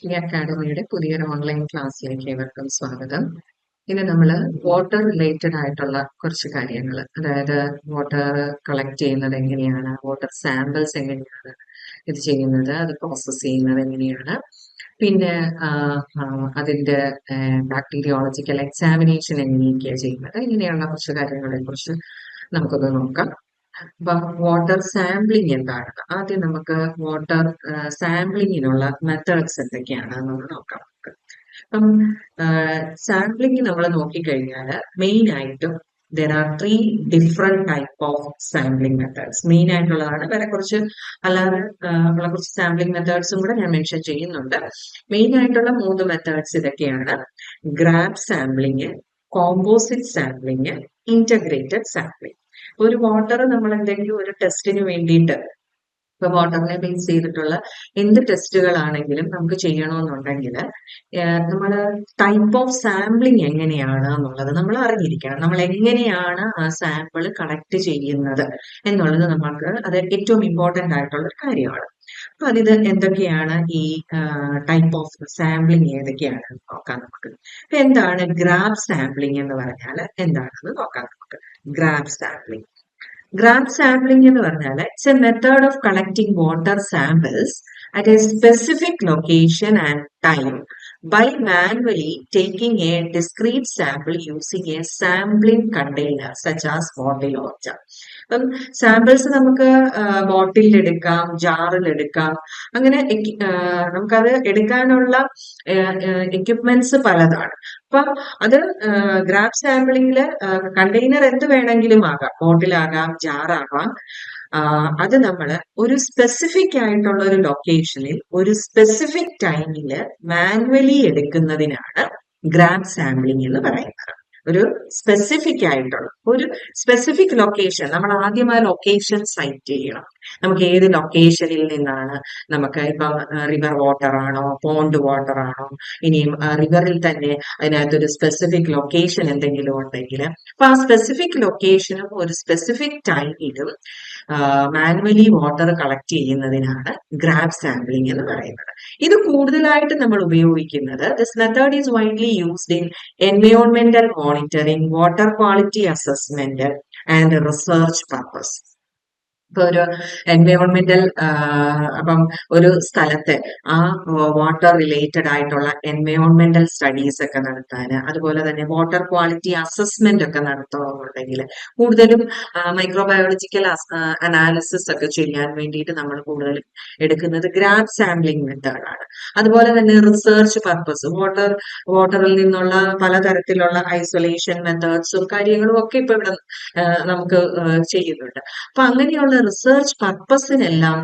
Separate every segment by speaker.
Speaker 1: ഈ അക്കാഡമിയുടെ പുതിയൊരു ഓൺലൈൻ ക്ലാസ്സിലേക്ക് ഏവർക്കും സ്വാഗതം. ഇനി നമ്മൾ വാട്ടർ റിലേറ്റഡ് ആയിട്ടുള്ള കുറച്ച് കാര്യങ്ങൾ, അതായത് വാട്ടർ കളക്ട് ചെയ്യുന്നത് എങ്ങനെയാണ്, വാട്ടർ സാമ്പിൾസ് എങ്ങനെയാണ് ഇത് ചെയ്യുന്നത്, അത് പ്രോസസ് ചെയ്യുന്നത് എങ്ങനെയാണ്, പിന്നെ അതിന്റെ ബാക്ടീരിയോളജിക്കൽ എക്സാമിനേഷൻ എങ്ങനെയൊക്കെയാണ് ചെയ്യുന്നത്, ഇങ്ങനെയുള്ള കുറച്ച് കാര്യങ്ങളെ കുറിച്ച് നമുക്കൊന്ന് നോക്കാം. അപ്പം വാട്ടർ സാമ്പിളിംഗ് എന്താണ്? ആദ്യം നമുക്ക് വാട്ടർ സാമ്പിളിങ്ങിനുള്ള മെത്തേഡ്സ് എന്തൊക്കെയാണെന്ന് നോക്കാം. അപ്പം സാമ്പിളിംഗ് നമ്മൾ നോക്കിക്കഴിഞ്ഞാൽ മെയിൻ ആയിട്ടും there are 3 different type of sampling methods. Main ആയിട്ടുള്ളതാണ്, വേറെ കുറച്ച് അല്ലാതെ ഉള്ള കുറച്ച് സാമ്പിളിംഗ് മെത്തേഡ്സും കൂടെ ഞാൻ മെൻഷൻ ചെയ്യുന്നുണ്ട്. മെയിൻ ആയിട്ടുള്ള 3 മെത്തേഡ്സ് ഇതൊക്കെയാണ്: grab sampling, composite sampling, integrated sampling. ഒരു വാട്ടർ നമ്മൾ എന്തെങ്കിലും ഒരു ടെസ്റ്റിന് വേണ്ടിയിട്ട്, ഇപ്പൊ വാട്ടറിനെ ബേസ് ചെയ്തിട്ടുള്ള എന്ത് ടെസ്റ്റുകളാണെങ്കിലും നമുക്ക് ചെയ്യണമെന്നുണ്ടെങ്കിൽ നമ്മൾ ടൈപ്പ് ഓഫ് സാമ്പിളിംഗ് എങ്ങനെയാണ് എന്നുള്ളത് നമ്മൾ അറിഞ്ഞിരിക്കണം. നമ്മൾ എങ്ങനെയാണ് ആ സാമ്പിൾ കളക്ട് ചെയ്യുന്നത് എന്നുള്ളത് നമുക്ക് അത് ഏറ്റവും ഇമ്പോർട്ടന്റ് ആയിട്ടുള്ള ഒരു കാര്യമാണ്. അപ്പൊ അതിത് എന്തൊക്കെയാണ്, ഈ ടൈപ്പ് ഓഫ് സാമ്പിളിംഗ് ഏതൊക്കെയാണെന്ന് നോക്കാം നമുക്ക്. അപ്പൊ എന്താണ് ഗ്രാബ് സാമ്പിളിംഗ് എന്ന് പറഞ്ഞാൽ എന്താണെന്ന് നോക്കാം നമുക്ക്. ഗ്രാബ് സാമ്പിളിംഗ് എന്ന് പറഞ്ഞാൽ it's A method of collecting water samples at a specific location and time by manually taking a discrete sample using a sampling container such as bottle or jar. അപ്പം samples നമുക്ക് ബോട്ടിൽ എടുക്കാം, ജാറിൽ എടുക്കാം, അങ്ങനെ നമുക്കത് എടുക്കാനുള്ള എക്യുപ്മെന്റ്സ് പലതാണ്. അപ്പം അത് ഗ്രാബ് സാമ്പിളിംഗില് കണ്ടെയ്നർ എന്ത് വേണമെങ്കിലും ആകാം, ബോട്ടിലാകാം, ജാറാകാം. അത് നമ്മൾ ഒരു സ്പെസിഫിക് ആയിട്ടുള്ള ഒരു ലൊക്കേഷനിൽ ഒരു സ്പെസിഫിക് ടൈമില് മാനുവലി എടുക്കുന്നതിനാണ് ഗ്രാബ് സാമ്പിളിംഗ് എന്ന് പറയുന്നത്. ഒരു സ്പെസിഫിക് ആയിട്ടുള്ള ഒരു സ്പെസിഫിക് ലൊക്കേഷൻ, നമ്മൾ ആദ്യം ആ ലൊക്കേഷൻ സൈറ്റ് ചെയ്യണം. നമുക്ക് ഏത് ലൊക്കേഷനിൽ നിന്നാണ്, നമുക്ക് ഇപ്പം റിവർ വാട്ടർ ആണോ, പോണ്ട് വാട്ടർ ആണോ, ഇനിയും റിവറിൽ തന്നെ അതിനകത്തൊരു സ്പെസിഫിക് ലൊക്കേഷൻ എന്തെങ്കിലും ഉണ്ടെങ്കിൽ അപ്പൊ ആ സ്പെസിഫിക് ലൊക്കേഷനും ഒരു സ്പെസിഫിക് ടൈമിലും മാനുവലി വാട്ടർ കളക്ട് ചെയ്യുന്നതിനാണ് ഗ്രാബ് സാമ്പിളിംഗ് എന്ന് പറയുന്നത്. ഇത് കൂടുതലായിട്ട് നമ്മൾ ഉപയോഗിക്കുന്നത്, this method is widely used in എൻവയോൺമെന്റൽ monitoring, water quality assessment and research purpose. ഇപ്പൊ ഒരു എൻവയോൺമെന്റൽ, അപ്പം ഒരു സ്ഥലത്തെ ആ വാട്ടർ റിലേറ്റഡ് ആയിട്ടുള്ള എൻവയോൺമെന്റൽ സ്റ്റഡീസ് ഒക്കെ നടത്താൻ, അതുപോലെ തന്നെ വാട്ടർ ക്വാളിറ്റി അസസ്മെന്റ് ഒക്കെ നടത്തണമെന്നുണ്ടെങ്കിൽ കൂടുതലും മൈക്രോബയോളജിക്കൽ അനാലിസിസ് ഒക്കെ ചെയ്യാൻ വേണ്ടിയിട്ട് നമ്മൾ കൂടുതലും എടുക്കുന്നത് ഗ്രാബ് സാമ്പിളിംഗ് മെത്തേഡാണ്. അതുപോലെ തന്നെ റിസർച്ച് പർപ്പസ്, വാട്ടറിൽ നിന്നുള്ള പലതരത്തിലുള്ള ഐസൊലേഷൻ മെത്തേഡ്സും കാര്യങ്ങളും ഒക്കെ ഇപ്പൊ ഇവിടെ നമുക്ക് ചെയ്യുന്നുണ്ട്. അപ്പൊ അങ്ങനെയുള്ള റിസർച്ച് പർപ്പസിനെല്ലാം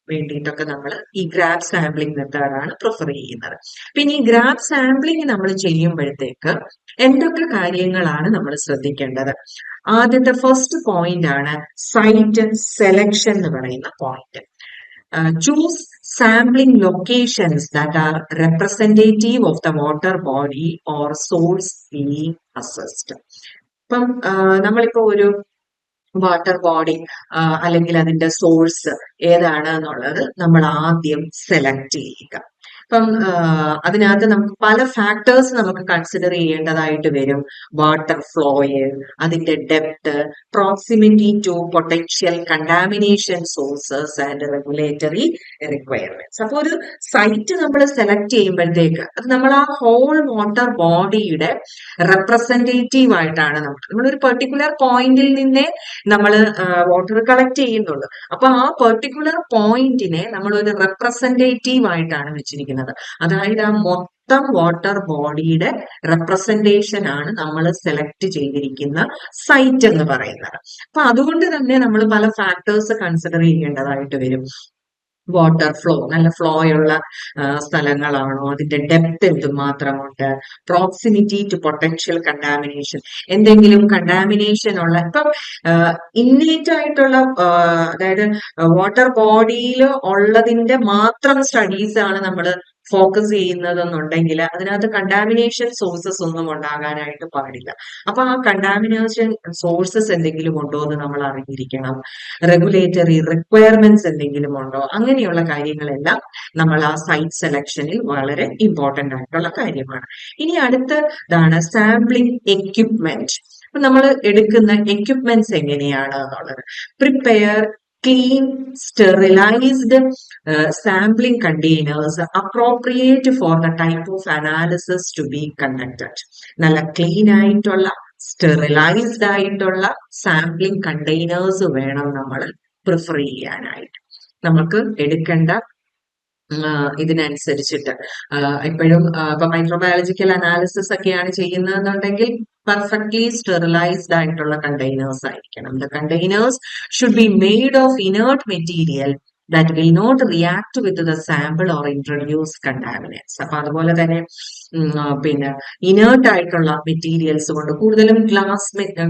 Speaker 1: വേണ്ടിയിട്ടൊക്കെ നമ്മൾ ഈ ഗ്രാബ് സാമ്പിളിംഗ് മെത്തേഡാണ് പ്രിഫർ ചെയ്യുന്നത്. പിന്നെ ഈ ഗ്രാബ് സാമ്പിളിംഗ് നമ്മൾ ചെയ്യുമ്പോഴത്തേക്ക് എന്തൊക്കെ കാര്യങ്ങളാണ് നമ്മൾ ശ്രദ്ധിക്കേണ്ടത്? ആദ്യത്തെ ഫസ്റ്റ് പോയിന്റ് ആണ് സൈറ്റ് സെലക്ഷൻ എന്ന് പറയുന്ന point. Choose sampling locations that are representative of the water body or source being assessed. ഇപ്പം നമ്മളിപ്പോ ഒരു വാട്ടർ ബോഡി അല്ലെങ്കിൽ അതിന്റെ സോഴ്സ് ഏതാണ് എന്നുള്ളത് നമ്മൾ ആദ്യം സെലക്ട് ചെയ്യുക. അപ്പം അതിനകത്ത് നമുക്ക് പല ഫാക്ടേഴ്സ് നമുക്ക് കൺസിഡർ ചെയ്യേണ്ടതായിട്ട് വരും. വാട്ടർ ഫ്ലോയ്, അതിന്റെ depth, proximity to potential contamination sources and regulatory requirements. അപ്പൊ ഒരു സൈറ്റ് നമ്മൾ സെലക്ട് ചെയ്യുമ്പോഴത്തേക്ക് അത് നമ്മൾ ആ ഹോൾ വാട്ടർ ബോഡിയുടെ റെപ്രസെന്റേറ്റീവ് ആയിട്ടാണ് നമ്മളൊരു പെർട്ടിക്കുലർ പോയിന്റിൽ നിന്നേ നമ്മൾ വാട്ടർ കളക്ട് ചെയ്യുന്നുള്ളൂ. അപ്പൊ ആ പെർട്ടിക്കുലർ പോയിന്റിനെ നമ്മൾ ഒരു റെപ്രസെന്റേറ്റീവ് ആയിട്ടാണ് വെച്ചിരിക്കുന്നത്. അതായത് ആ മൊത്തം വാട്ടർ ബോഡിയുടെ റെപ്രസെന്റേഷൻ ആണ് നമ്മൾ സെലക്ട് ചെയ്തിരിക്കുന്ന സൈറ്റ് എന്ന് പറയുന്നത്. അപ്പൊ അതുകൊണ്ട് തന്നെ നമ്മൾ പല ഫാക്ടേഴ്സ് കൺസിഡർ ചെയ്യേണ്ടതായിട്ട് വരും. വാട്ടർ ഫ്ലോ, നല്ല ഫ്ലോ ഉള്ള സ്ഥലങ്ങളാണോ, അതിന്റെ ഡെപ്ത് എന്തുമാത്രമുണ്ട്, പ്രോക്സിമിറ്റി ടു പൊട്ടൻഷ്യൽ കണ്ടാമിനേഷൻ, എന്തെങ്കിലും കണ്ടാമിനേഷൻ ഉള്ള, ഇപ്പം ഇന്നേറ്റ് ആയിട്ടുള്ള അതായത് വാട്ടർ ബോഡിയിൽ ഉള്ളതിന്റെ മാത്രം സ്റ്റഡീസ് ആണ് നമ്മൾ ഫോക്കസ് ചെയ്യുന്നതെന്നുണ്ടെങ്കിൽ അതിനകത്ത് കണ്ടാമിനേഷൻ സോഴ്സസ് ഒന്നും ഉണ്ടാകാനായിട്ട് പാടില്ല. അപ്പൊ ആ കണ്ടാമിനേഷൻ സോഴ്സസ് എന്തെങ്കിലും ഉണ്ടോ എന്ന് നമ്മൾ അറിഞ്ഞിരിക്കണം. റെഗുലേറ്ററി റിക്വയർമെന്റ്സ് എന്തെങ്കിലും ഉണ്ടോ, അങ്ങനെയുള്ള കാര്യങ്ങളെല്ലാം നമ്മൾ ആ സൈറ്റ് സെലക്ഷനിൽ വളരെ ഇമ്പോർട്ടന്റ് ആയിട്ടുള്ള കാര്യമാണ്. ഇനി അടുത്തതാണ് സാമ്പിളിംഗ് എക്യുപ്മെന്റ്. അപ്പൊ നമ്മൾ എടുക്കുന്ന എക്യുപ്മെന്റ്സ് എങ്ങനെയാണ് എന്നുള്ളത്, prepare clean, sterilized sampling containers appropriate for the type of analysis to be conducted. നല്ല ക്ലീൻ ആയിട്ടുള്ള സ്റ്റെറിലൈസ്ഡ് ആയിട്ടുള്ള സാമ്പിളിംഗ് കണ്ടെയ്നേഴ്സ് വേണം നമ്മൾ പ്രിഫർ ചെയ്യാനായിട്ട്. നമുക്ക് എടുക്കേണ്ട ഇതിനനുസരിച്ചിട്ട് എപ്പോഴും ഇപ്പൊ മൈക്രോബയോളജിക്കൽ അനാലിസിസ് ഒക്കെയാണ് ചെയ്യുന്നതെന്നുണ്ടെങ്കിൽ പെർഫെക്റ്റ്ലി സ്റ്റെറിലൈസ്ഡ് ആയിട്ടുള്ള കണ്ടെയ്നേഴ്സ് ആയിരിക്കണം. The containers should be made of inert material that will not react with the sample or introduce contaminants. അപ്പൊ അതുപോലെ തന്നെ പിന്നെ ഇനേർട്ട് ആയിട്ടുള്ള മെറ്റീരിയൽസ് കൊണ്ട് കൂടുതലും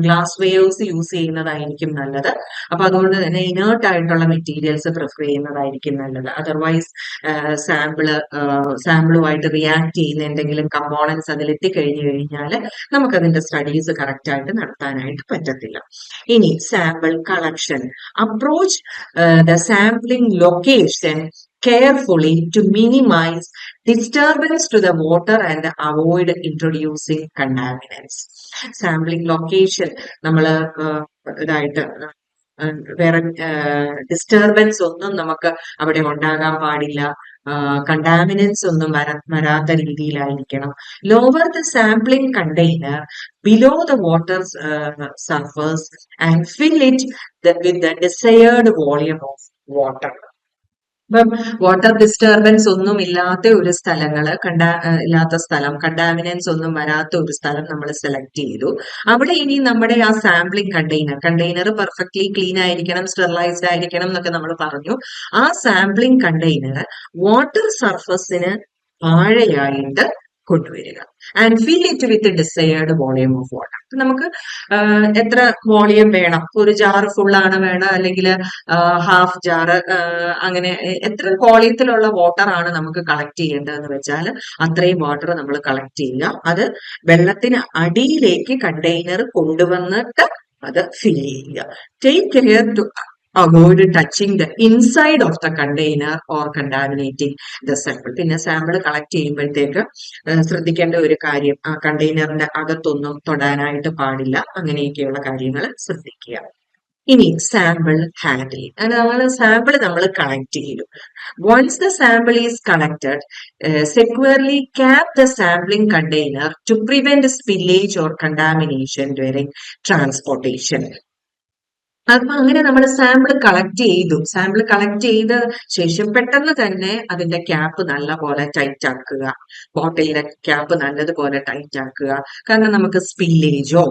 Speaker 1: ഗ്ലാസ് വെയേഴ്സ് യൂസ് ചെയ്യുന്നതായിരിക്കും നല്ലത്. അപ്പൊ അതുകൊണ്ട് തന്നെ ഇനേർട്ട് ആയിട്ടുള്ള മെറ്റീരിയൽസ് പ്രിഫർ ചെയ്യുന്നതായിരിക്കും നല്ലത്. അതർവൈസ് സാമ്പിളുമായിട്ട് റിയാക്ട് ചെയ്യുന്ന എന്തെങ്കിലും കമ്പോണൻസ് അതിൽ എത്തിക്കഴിഞ്ഞു കഴിഞ്ഞാൽ നമുക്കതിന്റെ സ്റ്റഡീസ് കറക്റ്റ് ആയിട്ട് നടത്താനായിട്ട് പറ്റത്തില്ല. ഇനി sample collection, approach the sampling location carefully to minimize disturbance to the water and avoid introducing contaminants. Sampling location നമ്മൾ ഇതായിട്ട് വേറെ ഡിസ്റ്റർബൻസ് ഒന്നും നമുക്ക് അവിടെ ഉണ്ടാകാൻ പാടില്ല, കണ്ടാമിനൻസ് ഒന്നും വരാത്ത രീതിയിലായിരിക്കണം. Lower the sampling container below the water surface and fill it with the desired volume of water. ഇപ്പം വാട്ടർ ഡിസ്റ്റർബൻസ് ഒന്നും ഇല്ലാത്ത ഒരു ഇല്ലാത്ത സ്ഥലം, കണ്ടാമിനൻസ് ഒന്നും വരാത്ത ഒരു സ്ഥലം നമ്മൾ സെലക്ട് ചെയ്തു. അവിടെ ഇനി നമ്മുടെ ആ സാമ്പിളിംഗ് കണ്ടെയ്നർ പെർഫെക്റ്റ്ലി ക്ലീൻ ആയിരിക്കണം, സ്റ്റെറിലൈസ്ഡ് ആയിരിക്കണം എന്നൊക്കെ നമ്മൾ പറഞ്ഞു. ആ സാമ്പിളിംഗ് കണ്ടെയ്നർ വാട്ടർ സർഫസിന് താഴെയായിട്ട് കൊണ്ടുവരിക. And fill it with desired volume of water. നമുക്ക് എത്ര വോളിയം വേണം, ഒരു ജാർ ഫുള്ളാണ് വേണം അല്ലെങ്കിൽ ഹാഫ് ജാറ്, അങ്ങനെ എത്ര വോളിയത്തിലുള്ള വാട്ടർ ആണ് നമുക്ക് കളക്ട് ചെയ്യേണ്ടതെന്ന് വെച്ചാൽ അത്രയും വാട്ടർ നമ്മൾ കളക്ട് ചെയ്യുക. അത് വെള്ളത്തിന് അടിയിലേക്ക് കണ്ടെയ്നർ കൊണ്ടുവന്നിട്ട് അത് ഫിൽ ചെയ്യുക. Take care to avoid touching the inside of the container or contaminating the sample. പിന്നെ സാമ്പിൾ കളക്ട് ചെയ്യുമ്പോഴത്തേക്ക് ശ്രദ്ധിക്കേണ്ട ഒരു കാര്യം, ആ കണ്ടെയ്നറിന്റെ അകത്തൊന്നും തൊടാനായിട്ട് പാടില്ല. അങ്ങനെയൊക്കെയുള്ള കാര്യങ്ങൾ ശ്രദ്ധിക്കുക. ഇനി സാമ്പിൾ ഹാൻഡ്ലിംഗ്, അങ്ങനെ സാമ്പിൾ നമ്മൾ കളക്ട് ചെയ്തു. Once the sample is collected, securely cap the sampling container to prevent spillage or contamination during transportation. അപ്പൊ അങ്ങനെ നമ്മൾ സാമ്പിൾ കളക്ട് ചെയ്ത ശേഷം പെട്ടെന്ന് തന്നെ അതിന്റെ ക്യാപ്പ് നല്ലപോലെ ടൈറ്റ് ആക്കുക. ബോട്ടിലിന്റെ ക്യാപ്പ് നല്ലതുപോലെ ടൈറ്റ് ആക്കുക. കാരണം നമുക്ക് സ്പില്ലേജോ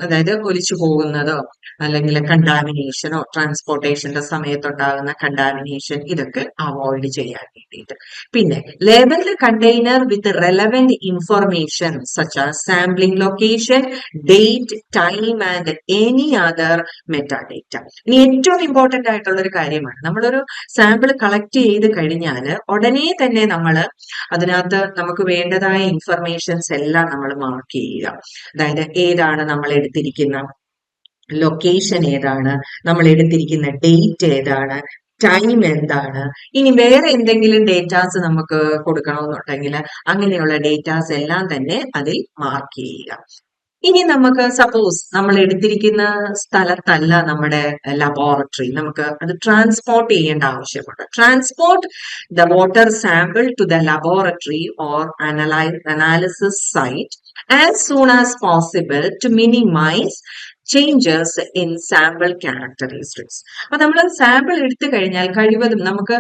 Speaker 1: അതായത് ഒലിച്ചു പോകുന്നതോ അല്ലെങ്കിൽ കണ്ടാമിനേഷനോ ട്രാൻസ്പോർട്ടേഷന്റെ സമയത്തുണ്ടാകുന്ന കണ്ടാമിനേഷൻ ഇതൊക്കെ അവോയ്ഡ് ചെയ്യാൻ വേണ്ടിയിട്ട്. പിന്നെ label the container with relevant information such as sampling location, date, time and any other metadata. ഇനി ഏറ്റവും ഇമ്പോർട്ടന്റ് ആയിട്ടുള്ള ഒരു കാര്യമാണ്, നമ്മളൊരു സാമ്പിൾ കളക്ട് ചെയ്ത് കഴിഞ്ഞാൽ ഉടനെ തന്നെ നമ്മൾ അതിനകത്ത് നമുക്ക് വേണ്ടതായ ഇൻഫർമേഷൻസ് എല്ലാം നമ്മൾ മാർക്ക് ചെയ്യുക. അതായത് ഏതാണ് നമ്മൾ എടുത്തിരിക്കുന്ന ലൊക്കേഷൻ, ഏതാണ് നമ്മൾ എടുത്തിരിക്കുന്ന ഡേറ്റ്, ഏതാണ് ടൈം, എന്താണ്. ഇനി വേറെ എന്തെങ്കിലും ഡേറ്റാസ് നമുക്ക് കൊടുക്കണമെന്നുണ്ടെങ്കിൽ അങ്ങനെയുള്ള ഡേറ്റാസ് എല്ലാം തന്നെ അതിൽ മാർക്ക് ചെയ്യുക. ഇനി നമുക്ക് സപ്പോസ് നമ്മൾ എടുത്തിരിക്കുന്ന സ്ഥലത്തല്ല നമ്മുടെ ലബോറട്ടറി, നമുക്ക് അത് ട്രാൻസ്പോർട്ട് ചെയ്യേണ്ട ആവശ്യമുണ്ട്. Transport the water sample to the laboratory or analysis site as soon as possible to minimize changes in sample characteristics. അപ്പൊ നമ്മൾ സാമ്പിൾ എടുത്തു കഴിഞ്ഞാൽ കഴിവതും നമുക്ക്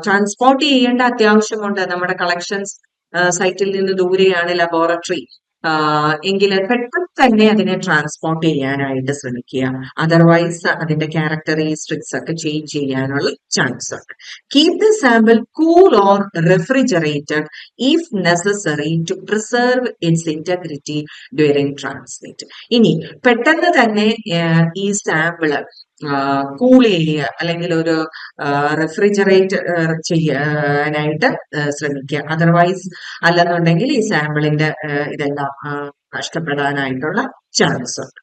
Speaker 1: ട്രാൻസ്പോർട്ട് ചെയ്യേണ്ട അത്യാവശ്യമുണ്ട്. നമ്മുടെ കളക്ഷൻസ് സൈറ്റിൽ നിന്ന് ദൂരെയാണ് ലബോറട്ടറി എങ്കിൽ പെട്ടെന്ന് തന്നെ അതിനെ ട്രാൻസ്പോർട്ട് ചെയ്യാനായിട്ട് ശ്രമിക്കുക. അതർവൈസ് അതിന്റെ ക്യാരക്ടറിസ്റ്റിക്സ് ഒക്കെ ചേഞ്ച് ചെയ്യാനുള്ള ചാൻസ് ഉണ്ട്. Keep the sample cool or refrigerated if necessary to preserve its integrity during transmit. ഇനി പെട്ടെന്ന് തന്നെ ഈ സാമ്പിള് കൂൾ ഏരിയ അല്ലെങ്കിൽ ഒരു റെഫ്രിജറേറ്റ് ചെയ്യാനായിട്ട് ശ്രമിക്കുക. അതർവൈസ് അല്ലെന്നുണ്ടെങ്കിൽ ഈ സാമ്പിളിന്റെ ഇതെല്ലാം നഷ്ടപ്പെടാനായിട്ടുള്ള ചാൻസ് ഉണ്ട്.